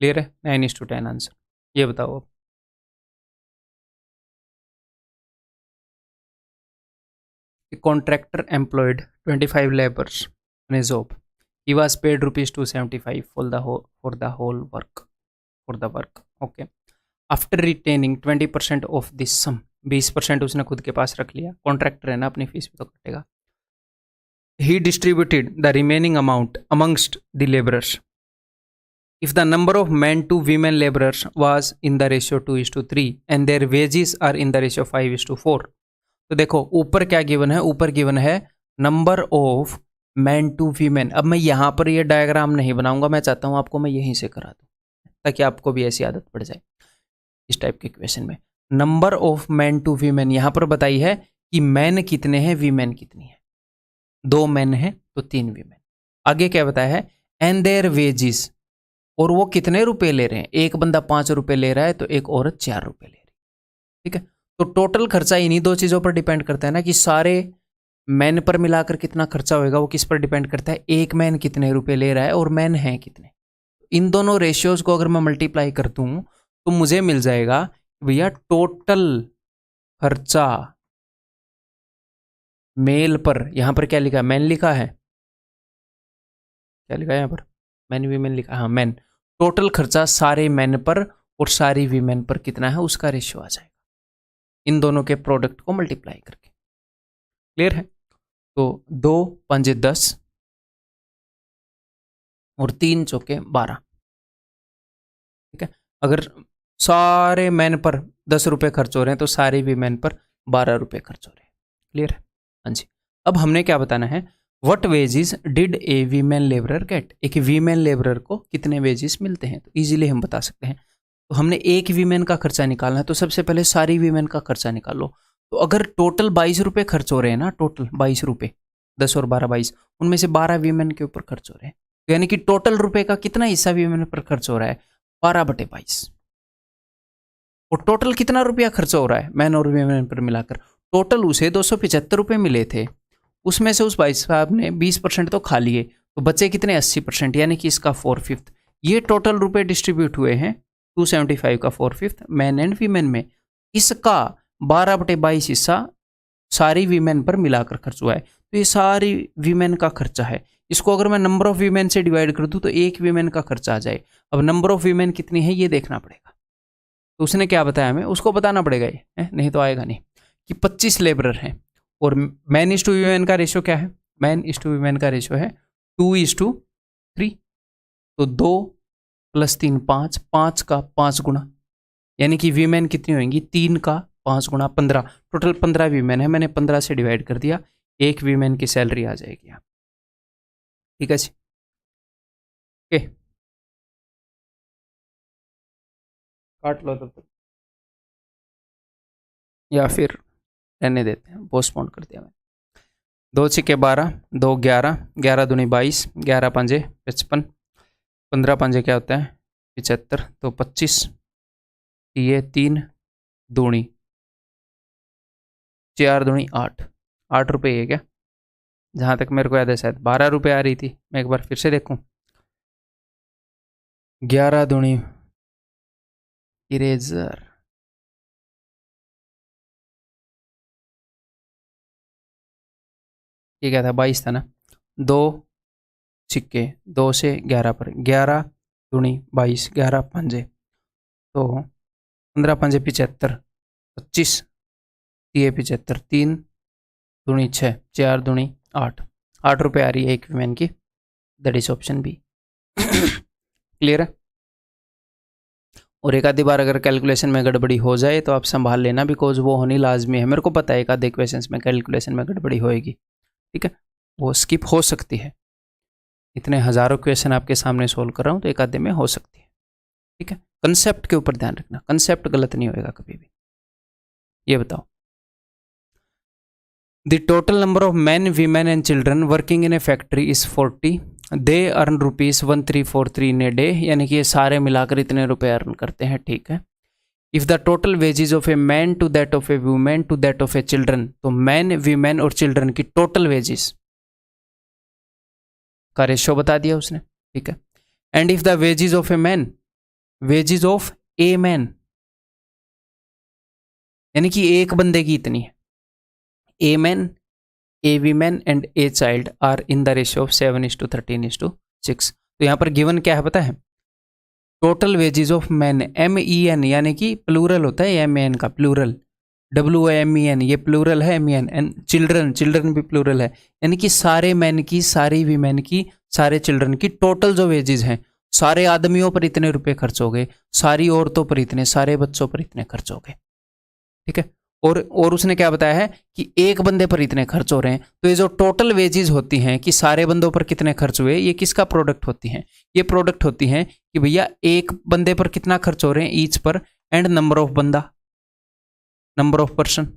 क्लियर है, 9:10 आंसर। ये बताओ अब, contractor employed 25 labours in a job. He was paid ₹275 for the whole work, for the work. Okay. After retaining 20% of this sum, 20% उसने खुद के पास रख लिया, कॉन्ट्रैक्टर है ना, अपनी फीस भी तो कटेगा। He distributed the remaining amount amongst the laborers. If the number of men to women laborers was in the ratio 2:3 and their wages are in the ratio 5:4, तो देखो ऊपर क्या गिवन है, ऊपर गिवन है number of man to women. अब मैं यहाँ पर ये डायग्राम नहीं बनाऊंगा, मैं चाहता हूँ आपको मैं यहीं से करा दूँ ताकि आपको भी ऐसी आदत पड़ जाए इस टाइप के क्वेश्चन में। Number of man to women यहाँ पर बताई है कि मैन कितने हैं, वीमेन कितनी है, 2 मैन हैं तो 3 वीमेन। आगे क्या बताया है, एंड देयर वेजिस, और वो कितने रुपए ले रहे हैं, एक बंदा 5 रुपए ले रहा है तो एक औरत 4 रुपए ले रही है, ठीक है। तो टोटल खर्चा इन्हीं 2 चीज़ों पर डिपेंड करता है ना, कि सारे मैन पर मिलाकर कितना खर्चा होएगा, वो किस पर डिपेंड करता है, एक मैन कितने रुपए ले रहा है और मैन हैं कितने। इन दोनों रेशियोज को अगर मैं मल्टीप्लाई कर दूं तो मुझे मिल जाएगा भैया टोटल खर्चा मेल पर, यहां पर क्या लिखा है, मैन लिखा है, क्या लिखा है यहाँ पर, मैन वीमेन लिखा है, हाँ मैन। टोटल खर्चा सारे मैन पर और सारी वीमेन पर कितना है उसका रेशियो आ जाएगा इन दोनों के प्रोडक्ट को मल्टीप्लाई करके। क्लियर है? तो 2 5 10 और 3 चौके 12, ठीक है। अगर सारे मैन पर 10 रुपये खर्च हो रहे हैं तो सारे वीमेन पर 12 रुपये खर्च हो रहे हैं। क्लियर है? हाँ जी। अब हमने क्या बताना है, what wages did a women labourer get, एक वीमेन लेबरर को कितने वेजेस मिलते हैं, तो इजीली हम बता सकते हैं। तो हमने एक वीमेन का खर्चा निकालना है, तो सबसे पहले सारी वीमेन का खर्चा निकाल लो। तो अगर टोटल 22 रुपये खर्च हो रहे हैं ना, टोटल 22 रुपये, 10 और 12 22, उनमें से 12 वीमेन के ऊपर खर्च हो रहे हैं, तो यानी कि टोटल रुपए का कितना हिस्सा वीमेन पर खर्च हो रहा है, 12/22। और टोटल कितना रुपया खर्च हो रहा है मैन और वीमेन पर मिलाकर, टोटल उसे 275 रुपये मिले थे, उसमें से उस भाई साहब ने 20% तो खा लिए, तो बचे कितने, 80%, यानी कि इसका 4/5। ये टोटल रुपए डिस्ट्रीब्यूट हुए हैं 275 का 4/5 मैन एंड वीमेन में, इसका 12/22 हिस्सा सारी वीमेन पर मिलाकर खर्च हुआ है, तो ये सारी वीमेन का खर्चा है। इसको अगर मैं नंबर ऑफ वीमेन से डिवाइड कर दूं तो एक वीमेन का खर्चा आ जाए। अब नंबर ऑफ वीमेन कितनी है ये देखना पड़ेगा, तो उसने क्या बताया हमें, उसको बताना पड़ेगा ये नहीं तो आएगा नहीं, कि 25 लेबरर हैं और मैन इज टू वीमेन का रेशियो क्या है, मैन इज टू वीमेन का रेशियो है 2:3। तो 2 + 3 5, 5 का 5 गुना, यानी कि वीमेन कितनी होंगी, 3 का 5 गुना 15, टोटल 15 वीमेन है, मैंने 15 से डिवाइड कर दिया, एक वीमेन की सैलरी आ जाएगी यहाँ। ठीक है जी, ओके, काट लो तब तक, या फिर रहने देते हैं, पोस्टपोन कर दिया मैंने। 2 × 12, 2 11, 11 दूनी 22, 11 पंजे 55, 15 पंजे क्या होता है 75, तो 25, ये 3 दूनी 4 दूनी 8, 8 रुपये है क्या, जहाँ तक मेरे को याद है शायद 12 रुपये आ रही थी, मैं एक बार फिर से देखूँ। 11 दूनी इरेजर, ये क्या था 22 था ना, 2 सिक्के 2 से 11 पर, 11 दूनी 22, 11 पंजे, तो 15 पंजे 75, 25 ये 75, 3 दूनी 6, 4 दूनी 8, 8 रुपये आ रही है एक वीमेन की, that is option B. Clear है। और एक आधी बार अगर कैलकुलेशन में गड़बड़ी हो जाए तो आप संभाल लेना, बिकॉज वो होनी लाजमी है, मेरे को पता है एक आधे क्वेश्चन में कैलकुलेशन में गड़बड़ी होएगी, ठीक है, वो स्किप हो सकती है, इतने हज़ारों क्वेश्चन आपके सामने सोल्व कर रहा हूँ तो एक आधे में हो सकती है, ठीक है। कंसेप्ट के ऊपर ध्यान रखना, कंसेप्ट गलत नहीं होएगा कभी भी। ये बताओ, the total number of man women and children working in A factory is 40, they earn ₹1343 in a day, यानी कि ये सारे मिलाकर इतने रुपए अर्न करते हैं, ठीक है। If the total wages of a man to that of a women to that of a children, तो मैन वीमेन और चिल्ड्रन की टोटल वेजेस का रेशियो बता दिया उसने, ठीक है। And if the wages of a man, wages of a man, यानी कि एक बंदे की इतनी है, a man, a women and a child are in the ratio of 7:13:6। तो यहां पर गिवन क्या है पता है, total wages of man, MEN, यानी कि प्लूरल होता है MEN का प्लूरल, WOMEN ये प्लूरल है MEN, एंड चिल्ड्रन, चिल्ड्रन भी प्लूरल है, यानी कि सारे मैन की, सारी वीमेन की, सारे चिल्ड्रन की टोटल जो वेजेस हैं, सारे आदमियों पर इतने रुपए खर्च हो गए, सारी औरतों पर इतने, सारे बच्चों पर इतने खर्च हो गए, ठीक है। और उसने क्या बताया है कि एक बंदे पर इतने खर्च हो रहे हैं, तो ये जो टोटल वेजेस होती हैं कि सारे बंदों पर कितने खर्च हुए, ये किसका प्रोडक्ट होती हैं, ये प्रोडक्ट होती हैं कि भैया एक बंदे पर कितना खर्च हो रहे हैं ईच पर, एंड नंबर ऑफ बंदा, नंबर ऑफ पर्सन।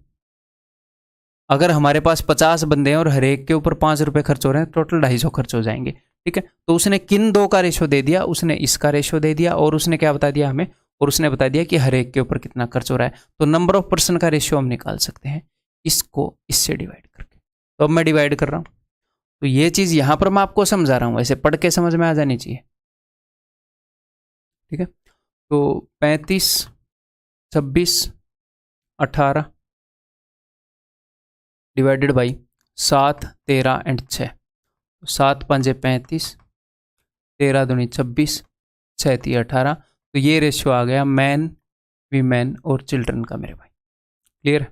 अगर हमारे पास 50 बंदे हैं और हर एक के ऊपर 5 रुपए खर्च हो रहे हैं, टोटल 250 खर्च हो जाएंगे, ठीक है। तो उसने किन दो का रेशो दे दिया, उसने इसका रेशो दे दिया, और उसने क्या बता दिया हमें, और उसने बता दिया कि हर एक के ऊपर कितना खर्च हो रहा है। तो नंबर ऑफ पर्सन का रेशियो हम निकाल सकते हैं इसको इससे डिवाइड करके। तो अब मैं डिवाइड कर रहा हूं, तो ये चीज यहां पर मैं आपको समझा रहा हूं, ऐसे पढ़ के समझ में आ जानी चाहिए, ठीक है। तो 35, 26, 18 डिवाइडेड बाई 7, 13 एंड 6, 7 पंजे 35, 13 दूनी 26, 6 3 18, तो ये रेशियो आ गया मैन, वीमेन और चिल्ड्रन का मेरे भाई। क्लियर।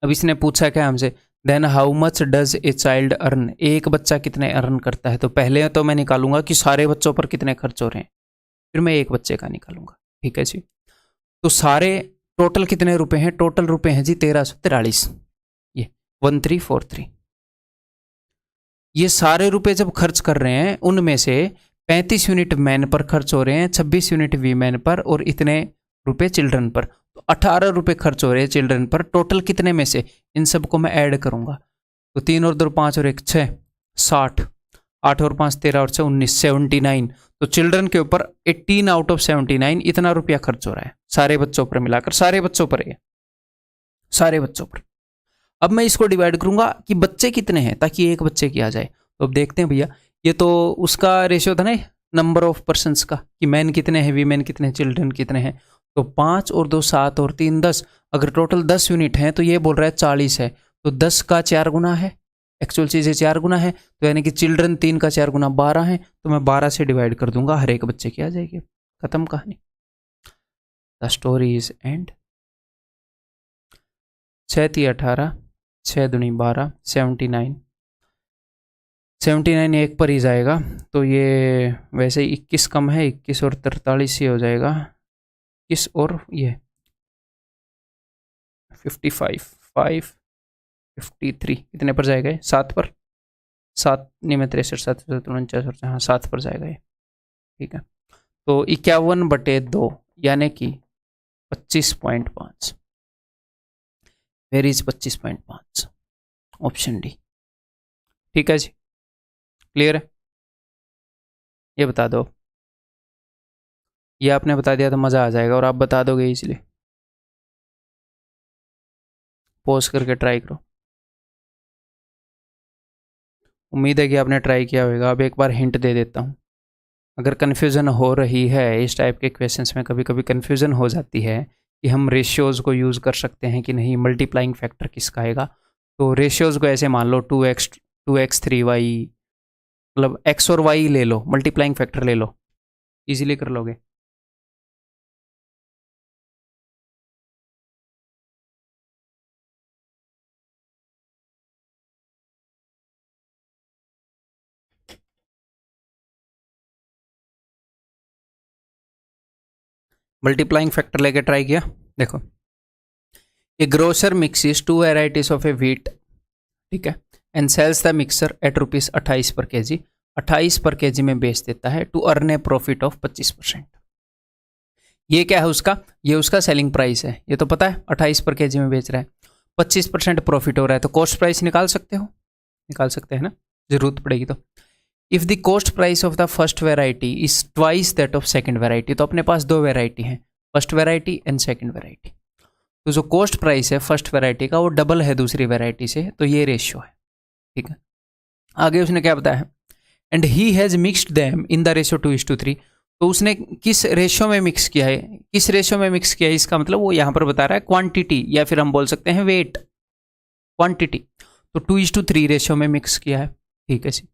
अब इसने पूछा क्या हमसे, then how much does a child earn, एक बच्चा कितने अर्न करता है। तो पहले तो मैं निकालूंगा कि सारे बच्चों पर कितने खर्च हो रहे हैं, फिर मैं एक बच्चे का निकालूंगा, ठीक है जी। तो सारे टोटल कितने रुपए हैं, टोटल रुपए हैं जी 1343, ये 1343। ये सारे रुपए जब खर्च कर रहे हैं, उनमें से 35 यूनिट मैन पर खर्च हो रहे हैं, 26 यूनिट वीमेन पर, और इतने रुपए चिल्ड्रन पर, तो 18 रुपए खर्च हो रहे हैं चिल्ड्रन पर। टोटल कितने में से, इन सबको मैं ऐड करूंगा, तो 3 और 2 5 और 1 6, 60, 8 और 5 13 और 6 19, 79। तो चिल्ड्रन के ऊपर 18 आउट ऑफ 79 इतना रुपया खर्च हो रहा है, सारे बच्चों पर मिलाकर, सारे बच्चों पर, ये सारे बच्चों पर। अब मैं इसको डिवाइड करूंगा कि बच्चे कितने हैं, ताकि एक बच्चे की आ जाए। तो अब देखते हैं भैया, ये तो उसका रेशियो था ना नंबर ऑफ पर्सन्स का, कि मैन कितने हैं, वीमेन कितने हैं, चिल्ड्रन कितने हैं। तो 5 और 2 7 और 3 10, अगर टोटल 10 यूनिट हैं तो ये बोल रहा है 40 है, तो 10 का 4 गुना है, एक्चुअल चीज़ें 4 गुना है, तो यानी कि चिल्ड्रन 3 का 4 गुना 12 है, तो मैं 12 से डिवाइड कर दूंगा, हर एक बच्चे की आ जाएगी, खत्म कहानी। The story is and. 6 × 18, 6 दूनी 12, 79। 79 एक पर ही जाएगा, तो ये वैसे 21 कम है, 21 और 43 ही हो जाएगा। 21 और ये 55, 5, 53 कितने पर जाएगा ये? 7 पर। 7 नहीं में 63, 7, 49, हाँ 7 पर जाएगा ये। ठीक है, तो 51/2 यानी कि 25.5। Where is 25.5? Option D. ठीक है जी, क्लियर है? ये बता दो। ये आपने बता दिया तो मज़ा आ जाएगा, और आप बता दोगे इसलिए। पॉज करके ट्राई करो। उम्मीद है कि आपने ट्राई किया होगा। अब एक बार हिंट दे देता हूँ। अगर कन्फ्यूज़न हो रही है, इस टाइप के क्वेश्चंस में कभी कभी कन्फ्यूज़न हो जाती है कि हम रेशियोज़ को यूज़ कर सकते हैं कि नहीं, मल्टीप्लाइंग फैक्टर किसका आएगा। तो रेशियोज़ को ऐसे मान लो 2x 2x 3y, मतलब x और y ले लो, मल्टीप्लाइंग फैक्टर ले लो, इजीली कर लोगे। मल्टीप्लाइंग फैक्टर लेके ट्राई किया। देखो, a grocer mixes 2 varieties of a wheat, ठीक है, and sells the mixer at ₹28 per KG. 28 per KG में बेच देता है to earn a profit of 25%। ये क्या है उसका? ये उसका सेलिंग प्राइस है, ये तो पता है 28 पर केजी में बेच रहा है, 25% प्रॉफिट हो रहा है। तो कॉस्ट प्राइस निकाल सकते हो? निकाल सकते हैं ना, जरूरत पड़ेगी तो। If the cost price of the first variety is twice that of second variety, तो अपने पास 2 वेराइटी हैं, first variety and second variety. तो जो कॉस्ट प्राइस है फर्स्ट वेराइटी का वो डबल है दूसरी वेराइटी से, तो ये रेशियो है। ठीक है, आगे उसने क्या बताया है? And he has mixed them in the ratio 2:3। तो उसने किस रेशियो में मिक्स किया है? किस रेशियो में मिक्स किया है, इसका मतलब वो यहाँ पर बता रहा है क्वांटिटी, या फिर हम बोल सकते हैं वेट, क्वांटिटी। तो 2:3 रेशियो में मिक्स किया है। ठीक है जी।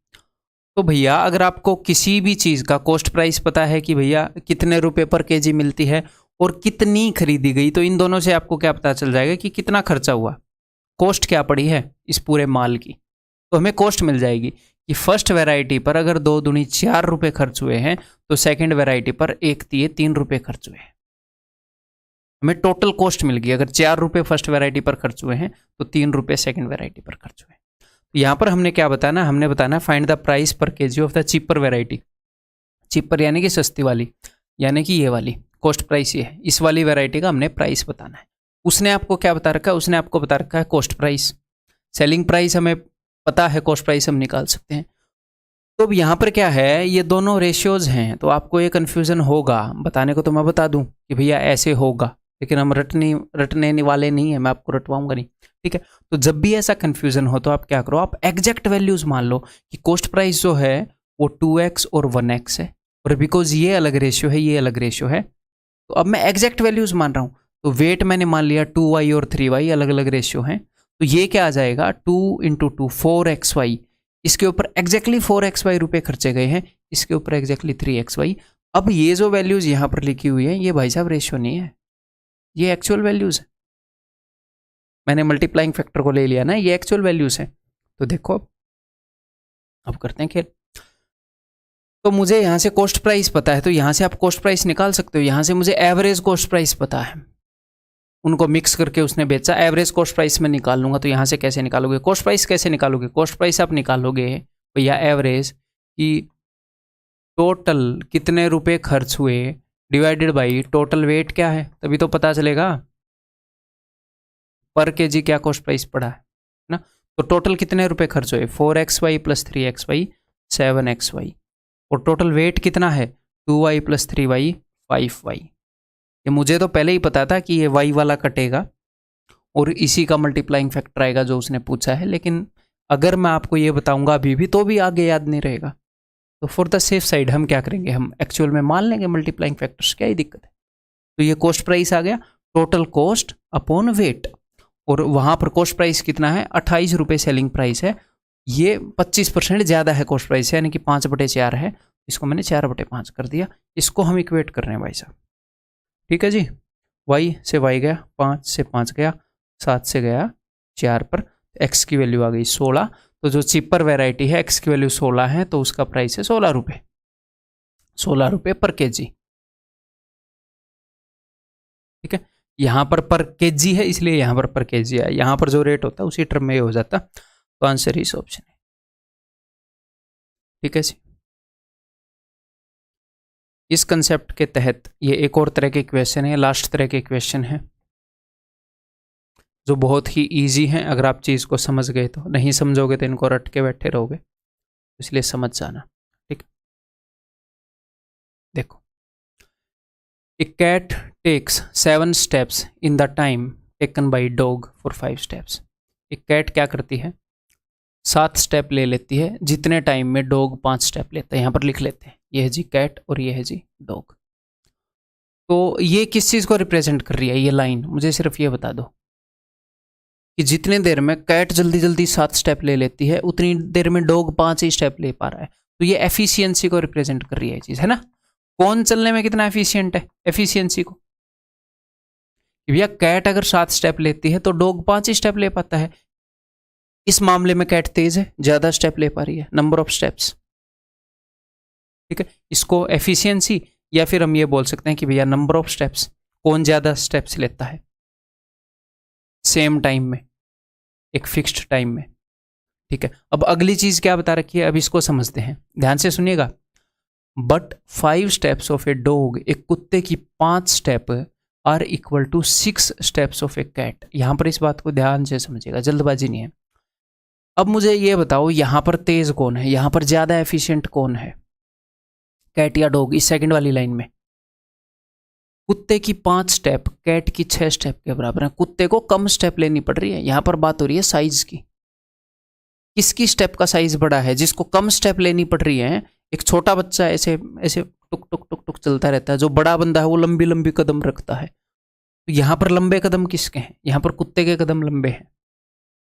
तो भैया अगर आपको किसी भी चीज़ का कॉस्ट प्राइस पता है कि भैया कितने रुपए पर केजी मिलती है और कितनी खरीदी गई, तो इन दोनों से आपको क्या पता चल जाएगा कि कितना खर्चा हुआ, कॉस्ट क्या पड़ी है इस पूरे माल की। तो हमें कॉस्ट मिल जाएगी कि फर्स्ट वैरायटी पर अगर 2 दूनी 4 रुपये खर्च हुए हैं, तो सेकंड वैरायटी पर 1 तिये 3 रुपये खर्च हुए हैं। हमें टोटल कॉस्ट मिल गई। अगर 4 रुपये फर्स्ट वैरायटी पर खर्च हुए हैं तो 3 रुपये सेकंड वैरायटी पर खर्च हुए हैं। तो यहाँ पर हमने क्या बताना, हमने बताना फाइंड द प्राइस पर KG of the cheaper variety. Cheaper यानी कि सस्ती वाली, यानी कि ये वाली कॉस्ट प्राइस ये है, इस वाली वैरायटी का हमने प्राइस बताना है। उसने आपको क्या बता रखा है? उसने आपको बता रखा है कॉस्ट प्राइस। सेलिंग प्राइस हमें पता है, कॉस्ट प्राइस हम निकाल सकते हैं। तो अब यहाँ पर क्या है, ये दोनों रेशियोज हैं, तो आपको ये कन्फ्यूज़न होगा। बताने को तो मैं बता दूं कि भैया ऐसे होगा, लेकिन हम रटने वाले नहीं है, मैं आपको रटवाऊंगा नहीं। ठीक है, तो जब भी ऐसा कन्फ्यूज़न हो तो आप क्या करो, आप एग्जैक्ट वैल्यूज़ मान लो कि कॉस्ट प्राइस जो है वो 2x और 1x है, और बिकॉज ये अलग रेशियो है, ये अलग रेशियो है, तो अब मैं एग्जैक्ट वैल्यूज़ मान रहा हूँ। तो वेट मैंने मान लिया 2y और 3y अलग अलग रेशियो हैं, तो ये क्या आ जाएगा 2 × 2 4xy। इसके ऊपर एग्जैक्टली 4xy रुपये खर्चे गए हैं, इसके ऊपर एग्जैक्टली 3xy। अब ये जो वैल्यूज़ यहाँ पर लिखी हुई हैं, ये भाई साहब रेशियो नहीं है, ये एक्चुअल वैल्यूज़ है। मैंने मल्टीप्लाइंग फैक्टर को ले लिया ना, ये एक्चुअल वैल्यूज़ हैं। तो देखो अब करते हैं खेल। तो मुझे यहाँ से कॉस्ट प्राइस पता है, तो यहाँ से आप कॉस्ट प्राइस निकाल सकते हो। यहाँ से मुझे एवरेज कॉस्ट प्राइस पता है, उनको मिक्स करके उसने बेचा, एवरेज कॉस्ट प्राइस में निकाल लूँगा। तो यहाँ से कैसे निकालोगे कॉस्ट प्राइस? कैसे निकालोगे कॉस्ट प्राइस? आप निकालोगे भैया एवरेज कि टोटल कितने रुपए खर्च हुए डिवाइडेड बाई टोटल वेट क्या है, तभी तो पता चलेगा पर केजी क्या कॉस्ट प्राइस पड़ा है ना। तो टोटल कितने रुपए खर्च हुए, 4xy + 3xy 7xy, और टोटल वेट कितना है 2y + 3y 5y। ये मुझे तो पहले ही पता था कि ये y वाला कटेगा और इसी का मल्टीप्लाइंग फैक्टर आएगा जो उसने पूछा है, लेकिन अगर मैं आपको ये बताऊंगा अभी भी तो भी आगे याद नहीं रहेगा। तो फॉर द सेफ साइड हम क्या करेंगे, हम एक्चुअल में मान लेंगे मल्टीप्लाइंग फैक्टर्स, क्या ही दिक्कत है। तो ये कॉस्ट प्राइस आ गया, टोटल कॉस्ट अपॉन वेट, और वहाँ पर कॉस्ट प्राइस कितना है 28 रुपये सेलिंग प्राइस है। ये 25% ज़्यादा है कॉस्ट प्राइस, यानी कि 5/4 है, इसको मैंने 4/5 कर दिया। इसको हम इक्वेट कर रहे हैं भाई साहब। ठीक है जी। y से y गया, 5 से 5 गया, 7 से गया 4 पर, x की वैल्यू आ गई 16। तो जो चीपर वेराइटी है x की वैल्यू 16 है तो उसका प्राइस है 16 रुपये, 16 रुपये पर केजी। ठीक है, यहाँ पर केजी है इसलिए यहाँ पर केजी है, यहाँ पर जो रेट होता है उसी टर्म में हो जाता। तो आंसर इस ऑप्शन है। ठीक है जी। इस कंसेप्ट के तहत ये एक और तरह के क्वेश्चन है, लास्ट तरह के क्वेश्चन है जो बहुत ही इजी है। अगर आप चीज़ को समझ गए तो, नहीं समझोगे तो इनको रट के बैठे रहोगे, इसलिए समझ जाना। ठीक, देखो, a cat takes 7 steps in the time taken by dog for 5 steps. एक कैट क्या करती है, 7 स्टेप ले लेती है जितने टाइम में डॉग 5 स्टेप लेता है। यहाँ पर लिख लेते हैं, ये है जी कैट और ये है जी डॉग। तो ये किस चीज़ को रिप्रेजेंट कर रही है ये लाइन, मुझे सिर्फ ये बता दो कि जितने देर में कैट जल्दी जल्दी 7 स्टेप ले लेती है उतनी देर में डॉग 5 ही स्टेप ले पा रहा है। तो ये एफिशिएंसी को रिप्रेजेंट कर रही है चीज़, है ना। कौन चलने में कितना एफिशिएंट है, एफिशिएंसी को। भैया कैट अगर 7 स्टेप लेती है तो डॉग 5 ही स्टेप ले पाता है। इस मामले में कैट तेज है, ज्यादा स्टेप ले पा रही है, नंबर ऑफ स्टेप्स। ठीक है, इसको एफिशिएंसी या फिर हम ये बोल सकते हैं कि भैया नंबर ऑफ स्टेप्स, कौन ज्यादा स्टेप्स लेता है सेम टाइम में, एक फिक्स्ड टाइम में। ठीक है, अब अगली चीज क्या बता रखी है, अब इसको समझते हैं, ध्यान से सुनिएगा। But 5 steps of a dog, एक कुत्ते की 5 step are equal to 6 steps of a cat. यहां पर इस बात को ध्यान से समझिएगा, जल्दबाजी नहीं है। अब मुझे ये बताओ यहां पर तेज कौन है, यहां पर ज्यादा एफिशिएंट कौन है, कैट या डॉग। इस सेकंड वाली लाइन में कुत्ते की 5 स्टेप कैट की 6 स्टेप के बराबर है। कुत्ते को कम स्टेप लेनी पड़ रही है, यहां पर बात हो रही है साइज की। किसकी स्टेप का साइज बड़ा है, जिसको कम स्टेप लेनी पड़ रही है। एक छोटा बच्चा ऐसे ऐसे टुक टुक टुक टुक चलता रहता है, जो बड़ा बंदा है वो लंबी लंबी कदम रखता है। तो यहां पर लंबे कदम किसके हैं, यहां पर कुत्ते के कदम लंबे हैं,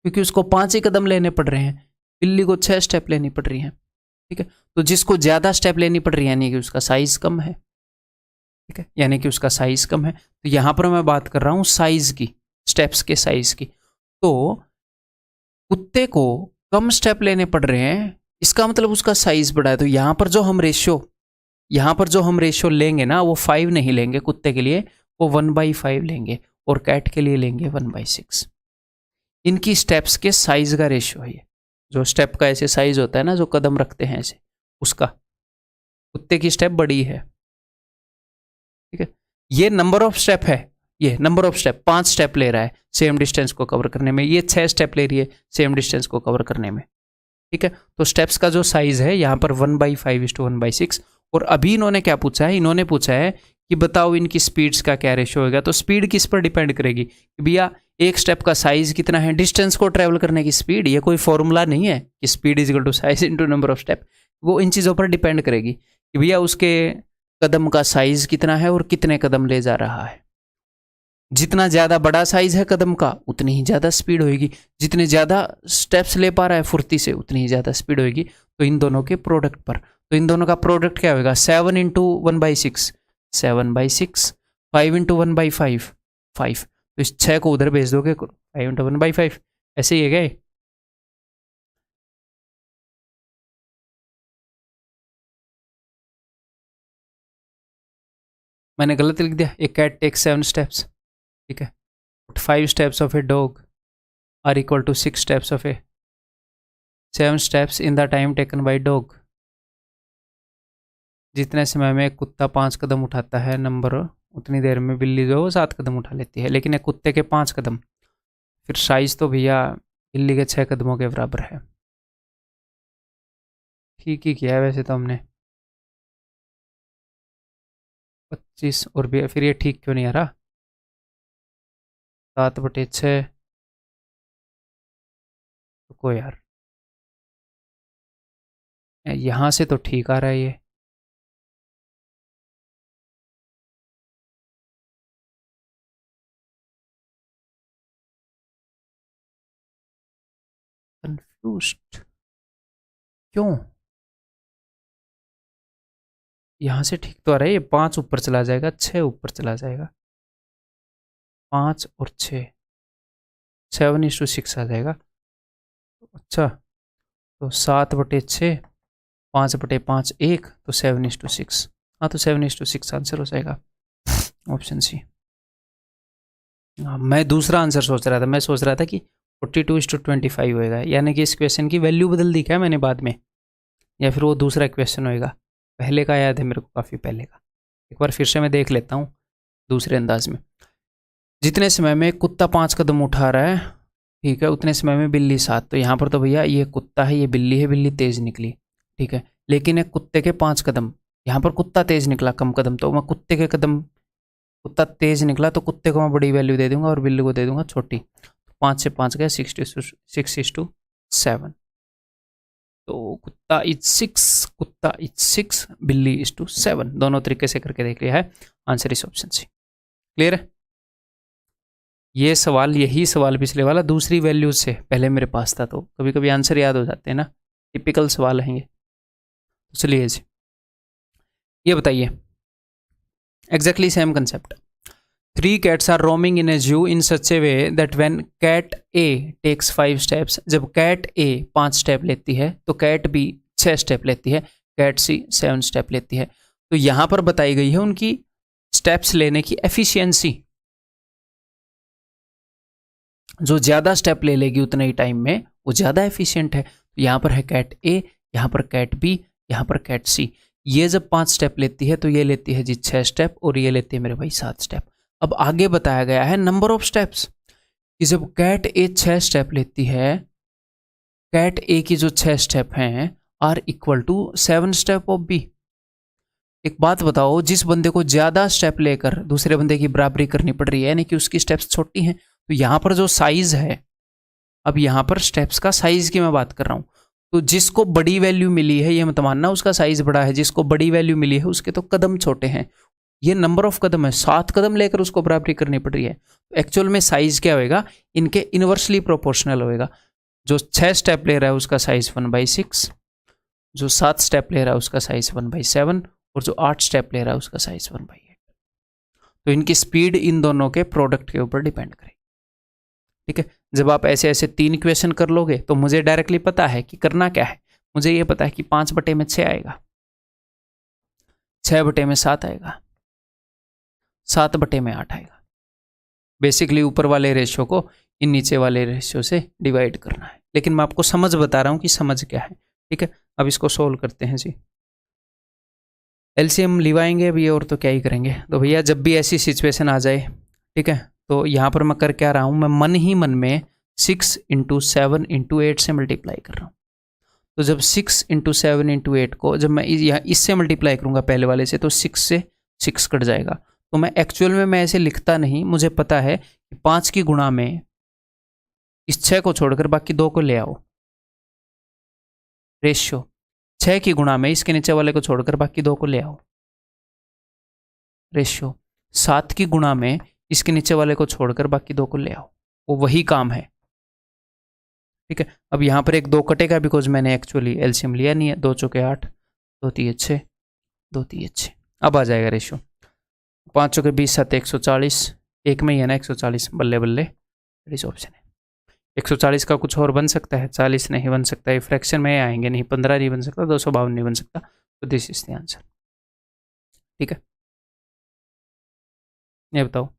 क्योंकि उसको 5 ही कदम लेने पड़ रहे हैं, बिल्ली को 6 स्टेप लेनी पड़ रही है। ठीक है, तो जिसको ज्यादा स्टेप लेनी पड़ रही है यानी कि उसका साइज कम है। ठीक है, यानी कि उसका साइज कम है। तो यहां पर मैं बात कर रहा हूं साइज की, स्टेप्स के साइज की। तो कुत्ते को कम स्टेप लेने पड़ रहे हैं, इसका मतलब उसका साइज बड़ा है। तो यहां पर जो हम रेशियो लेंगे ना, वो 5 नहीं लेंगे कुत्ते के लिए, वो 1/5 लेंगे, और कैट के लिए लेंगे 1/6। इनकी स्टेप्स के साइज का रेशियो है ये। जो स्टेप का ऐसे साइज होता है ना, जो कदम रखते हैं ऐसे, उसका। कुत्ते की स्टेप बड़ी है। ठीक है, ये नंबर ऑफ स्टेप है, ये नंबर ऑफ स्टेप 5 स्टेप ले रहा है सेम डिस्टेंस को कवर करने में, ये 6 स्टेप ले रही है सेम डिस्टेंस को कवर करने में। ठीक है, तो स्टेप्स का जो साइज है यहाँ पर 1/5:1/6। और अभी इन्होंने क्या पूछा है, इन्होंने पूछा है कि बताओ इनकी स्पीड्स का क्या रेशियो होगा। तो स्पीड किस पर डिपेंड करेगी कि भैया एक स्टेप का साइज कितना है, डिस्टेंस को ट्रेवल करने की स्पीड। ये कोई फॉर्मूला नहीं है कि speed is equal to size into number of step. वो इन चीज़ों पर डिपेंड करेगी कि भैया उसके कदम का साइज कितना है और कितने कदम ले जा रहा है। जितना ज़्यादा बड़ा साइज है कदम का उतनी ही ज़्यादा स्पीड होगी, जितने ज़्यादा स्टेप्स ले पा रहा है फुर्ती से उतनी ही ज़्यादा स्पीड होगी। तो इन दोनों के प्रोडक्ट पर, तो इन दोनों का प्रोडक्ट क्या होगा, 7 × 1/6 7/6, 5 × 1/5 5। तो इस 6 को उधर भेज दोगे, 5 × 1/5, ऐसे ही है गए। मैंने गलत लिख दिया, ए कैट टेक्स 7 स्टेप्स। ठीक है, 5 steps of a dog are equal to 6 steps of a 7 steps in the time taken by dog. जितने समय में एक कुत्ता 5 कदम उठाता है नंबर, उतनी देर में बिल्ली जो है वो 7 कदम उठा लेती है। लेकिन एक कुत्ते के 5 कदम, फिर साइज तो भैया बिल्ली के 6 कदमों के बराबर है। ठीक ही किया है वैसे तो हमने। 25 और भी फिर ये ठीक क्यों नहीं आ रहा, 7/6। रुको यार, यहाँ से तो ठीक आ रहा है ये। कंफ्यूज्ड क्यों, यहाँ से ठीक तो आ रहा है, ये 5 ऊपर चला जाएगा, 6 ऊपर चला जाएगा। 5 और 6, 7:6 आ जाएगा। अच्छा, तो 7/6, 5/5 1, तो 7:6। हाँ, तो 7:6 आंसर हो जाएगा, ऑप्शन सी। हाँ, मैं दूसरा आंसर सोच रहा था, मैं सोच रहा था कि 42:25 होएगा, यानी कि इस क्वेश्चन की वैल्यू बदल दी क्या मैंने बाद में, या फिर वो दूसरा क्वेश्चन होएगा। पहले का याद है मेरे को, काफ़ी पहले का। एक बार फिर से मैं देख लेता हूँ दूसरे अंदाज में। जितने समय में कुत्ता 5 कदम उठा रहा है, ठीक है, उतने समय में बिल्ली 7। तो यहाँ पर तो भैया ये कुत्ता है, ये बिल्ली है, बिल्ली तेज निकली, ठीक है। लेकिन एक कुत्ते के 5 कदम, यहाँ पर कुत्ता तेज निकला कम कदम, तो मैं कुत्ते के कदम, कुत्ता तेज निकला तो कुत्ते को मैं बड़ी वैल्यू दे दूंगा और बिल्ली को दे दूंगा छोटी। 5 से 5 गया 6:7। तो कुत्ता इज 6, कुत्ता इज 6, बिल्ली इज टू 7। दोनों तरीके से करके देख लिया है, आंसर इस ऑप्शन सी। क्लियर है? ये सवाल, यही सवाल पिछले वाला दूसरी वैल्यू से पहले मेरे पास था, तो कभी कभी आंसर याद हो जाते हैं ना, टिपिकल सवाल हैं ये। तो चलिए जी, ये बताइए, exactly same concept. 3 cats are roaming in a zoo in such a way that when cat A takes 5 steps, जब cat A 5 स्टेप लेती है तो cat B 6 स्टेप लेती है, cat C 7 स्टेप लेती है। तो यहाँ पर बताई गई है उनकी स्टेप्स लेने की एफिशिएंसी। जो ज़्यादा स्टेप ले लेगी उतने ही टाइम में वो ज़्यादा एफिशिएंट है। तो यहाँ पर है कैट ए, यहाँ पर कैट बी, यहाँ पर कैट सी। ये जब 5 स्टेप लेती है तो ये लेती है जी 6 स्टेप, और ये लेती है मेरे भाई 7 स्टेप। अब आगे बताया गया है नंबर ऑफ स्टेप्स, कि जब कैट ए 6 स्टेप लेती है, कैट ए की जो 6 स्टेप हैं are equal to 7 step of B. एक बात बताओ, जिस बंदे को ज़्यादा स्टेप लेकर दूसरे बंदे की बराबरी करनी पड़ रही है, यानी कि उसकी स्टेप्स छोटी हैं, तो यहाँ पर जो साइज है, अब यहाँ पर स्टेप्स का साइज की मैं बात कर रहा हूँ, तो जिसको बड़ी वैल्यू मिली है ये मत मानना उसका साइज बड़ा है, जिसको बड़ी वैल्यू मिली है उसके तो कदम छोटे हैं। ये नंबर ऑफ कदम है, 7 कदम लेकर उसको बराबरी करनी पड़ रही है। एक्चुअल में साइज क्या होएगा, इनके इनवर्सली प्रोपोर्शनल होएगा। जो 6 स्टेप ले रहा है उसका साइज 1/6, जो 7 स्टेप ले रहा है उसका साइज 1/7, और जो 8 स्टेप ले रहा है उसका साइज 1/8। तो इनकी स्पीड इन दोनों के प्रोडक्ट के ऊपर डिपेंड करेगी, ठीक है। जब आप ऐसे ऐसे 3 इक्वेशन कर लोगे तो मुझे डायरेक्टली पता है कि करना क्या है। मुझे ये पता है कि 5/6 आएगा, 6/7 आएगा, 7/8 आएगा। बेसिकली ऊपर वाले रेशियो को इन नीचे वाले रेशियो से डिवाइड करना है। लेकिन मैं आपको समझ बता रहा हूँ कि समझ क्या है, ठीक है। अब इसको सोल्व करते हैं जी। एलसीएम लिवाएंगे अभी, और तो क्या ही करेंगे। तो भैया जब भी ऐसी सिचुएशन आ जाए, ठीक है, तो यहाँ पर मैं कर क्या रहा हूँ, मैं मन ही मन में 6 × 7 × 8 से मल्टीप्लाई कर रहा हूँ। तो जब 6 × 7 × 8 को जब मैं यहाँ इससे मल्टीप्लाई करूँगा पहले वाले से, तो 6 से 6 कट जाएगा। तो मैं एक्चुअल में मैं ऐसे लिखता नहीं, मुझे पता है कि 5 की गुणा में इस 6 को छोड़कर बाकी 2 को ले आओ, रेशियो। 6 की गुणा में इसके नीचे वाले को छोड़कर बाकी 2 को ले आओ, रेशियो। 7 की गुणा में इसके नीचे वाले को छोड़कर बाकी 2 को ले आओ, वो वही काम है, ठीक है। अब यहाँ पर एक 2 कटेगा बिकॉज मैंने एक्चुअली एलसीएम लिया नहीं है। 2 चौके 8, 2 तिये 6, 2 तिये 6। अब आ जाएगा रेशियो 5 चौके 20, 7 140, एक में ही है ना 140, बल्ले बल्ले, इस ऑप्शन है। 140 का कुछ और बन सकता है, 40 नहीं बन सकता, ये फ्रैक्शन में आएंगे नहीं, 15 नहीं बन सकता, 252 नहीं बन सकता। तो दिस इज द आंसर, ठीक है। ये बताओ,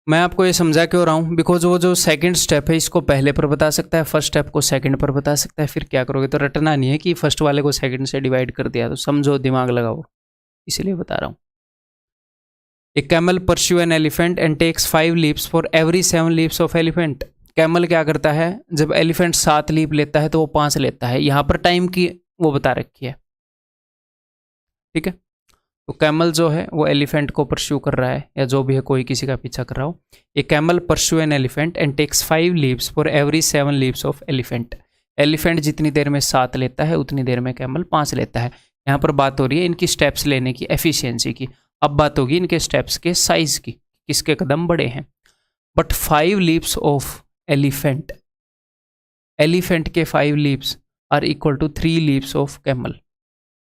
मैं आपको ये समझा क्यों रहा हूँ, बिकॉज वो जो सेकंड स्टेप है इसको पहले पर बता सकता है, फर्स्ट स्टेप को सेकंड पर बता सकता है। फिर क्या करोगे, तो रटना नहीं है कि फर्स्ट वाले को सेकंड से डिवाइड कर दिया, तो समझो, दिमाग लगाओ, इसीलिए बता रहा हूँ। A camel pursue an elephant and takes 5 leaps for every 7 leaps of elephant. Camel क्या करता है, जब एलिफेंट 7 लीप लेता है तो वो 5 लेता है। यहाँ पर टाइम की वो बता रखी है, ठीक है। तो कैमल जो है वो एलिफेंट को परस्यू कर रहा है, या जो भी है कोई किसी का पीछा कर रहा हो। A camel pursue an elephant and takes 5 leaps for every 7 leaps of elephant. Elephant जितनी देर में 7 लेता है उतनी देर में कैमल 5 लेता है। यहाँ पर बात हो रही है इनकी स्टेप्स लेने की एफिशिएंसी की। अब बात होगी इनके स्टेप्स के साइज की, किसके कदम बड़े हैं। But 5 leaps of elephant, elephant के 5 leaps are equal to 3 leaps of camel,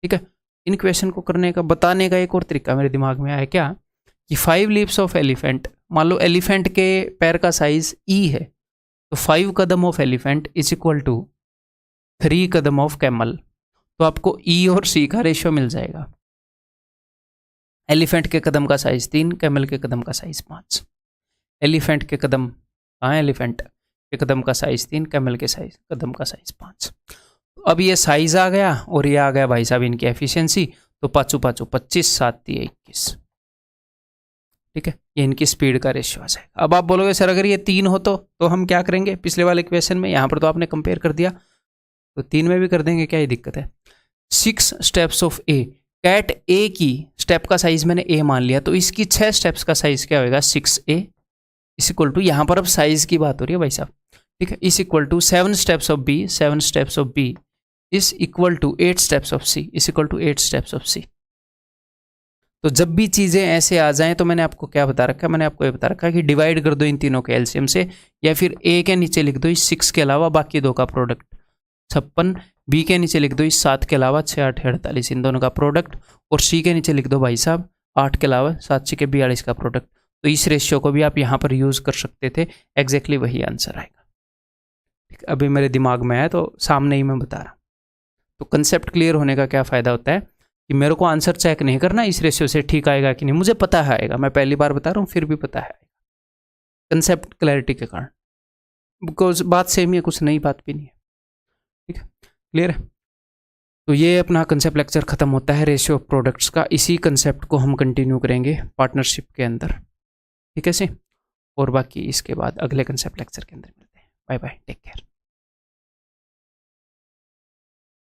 ठीक है। इन क्वेश्चन को करने का, बताने का एक और तरीका मेरे दिमाग में आया क्या, कि 5 लीव्स ऑफ एलिफेंट, मान लो एलिफेंट के पैर का साइज ई है, तो 5 कदम of elephant is equal to 3 कदम ऑफ कैमल। तो आपको ई और सी का रेशियो मिल जाएगा। एलिफेंट के कदम का साइज 3, कैमल के कदम का साइज 5। एलिफेंट के कदम, हाँ एलिफेंट के कदम का साइज 3, कैमल के साइज कदम का साइज 5। अब ये साइज आ गया और ये आ गया भाई साहब इनकी एफिशिएंसी। तो 5 5 25, 7 3 21। ठीक है, ये इनकी स्पीड का रेशियो आ जाएगा। अब आप बोलोगे सर अगर ये 3 हो तो हम क्या करेंगे? पिछले वाले क्वेश्चन में, यहाँ पर तो आपने कंपेयर कर दिया, तो 3 में भी कर देंगे, क्या ही दिक्कत है। 6 स्टेप्स ऑफ ए, कैट ए की स्टेप का साइज मैंने ए मान लिया, तो इसकी 6 स्टेप्स का साइज क्या होगा? 6a इस इक्वल टू, यहाँ पर अब साइज की बात हो रही है भाई साहब, ठीक है, is equal to 7 steps of B, 7 steps of B is equal to 8 steps of C, is equal to 8 steps of C. तो जब भी चीज़ें ऐसे आ जाएं तो मैंने आपको क्या बता रखा है? मैंने आपको ये बता रखा है कि डिवाइड कर दो इन तीनों के एलसीएम से, या फिर ए के नीचे लिख दो इस 6 के अलावा बाकी दो का प्रोडक्ट 56, बी के नीचे लिख दो इस 7 के अलावा 6 8 48 इन दोनों का प्रोडक्ट, और सी के नीचे लिख दो भाई साहब 8 के अलावा 7 6 के 42 का प्रोडक्ट। तो इस रेशियो को भी आप यहाँ पर यूज़ कर सकते थे, एग्जैक्टली वही आंसर आएगा। ठीक, अभी मेरे दिमाग में है तो सामने ही मैं बता रहा हूँ। तो कंसेप्ट क्लियर होने का क्या फ़ायदा होता है कि मेरे को आंसर चेक नहीं करना इस रेशियो से ठीक आएगा कि नहीं, मुझे पता है आएगा, मैं पहली बार बता रहा हूँ फिर भी पता है आएगा, कंसेप्ट क्लैरिटी के कारण, बिकॉज बात सेम ही है, कुछ नई बात भी नहीं है। ठीक है, क्लियर है। तो ये अपना कंसेप्ट लेक्चर खत्म होता है रेशियो ऑफ प्रोडक्ट्स का। इसी कंसेप्ट को हम कंटिन्यू करेंगे पार्टनरशिप के अंदर, ठीक है से, और बाकी इसके बाद अगले कंसेप्ट लेक्चर के अंदर मिलते हैं। Bye bye, take care.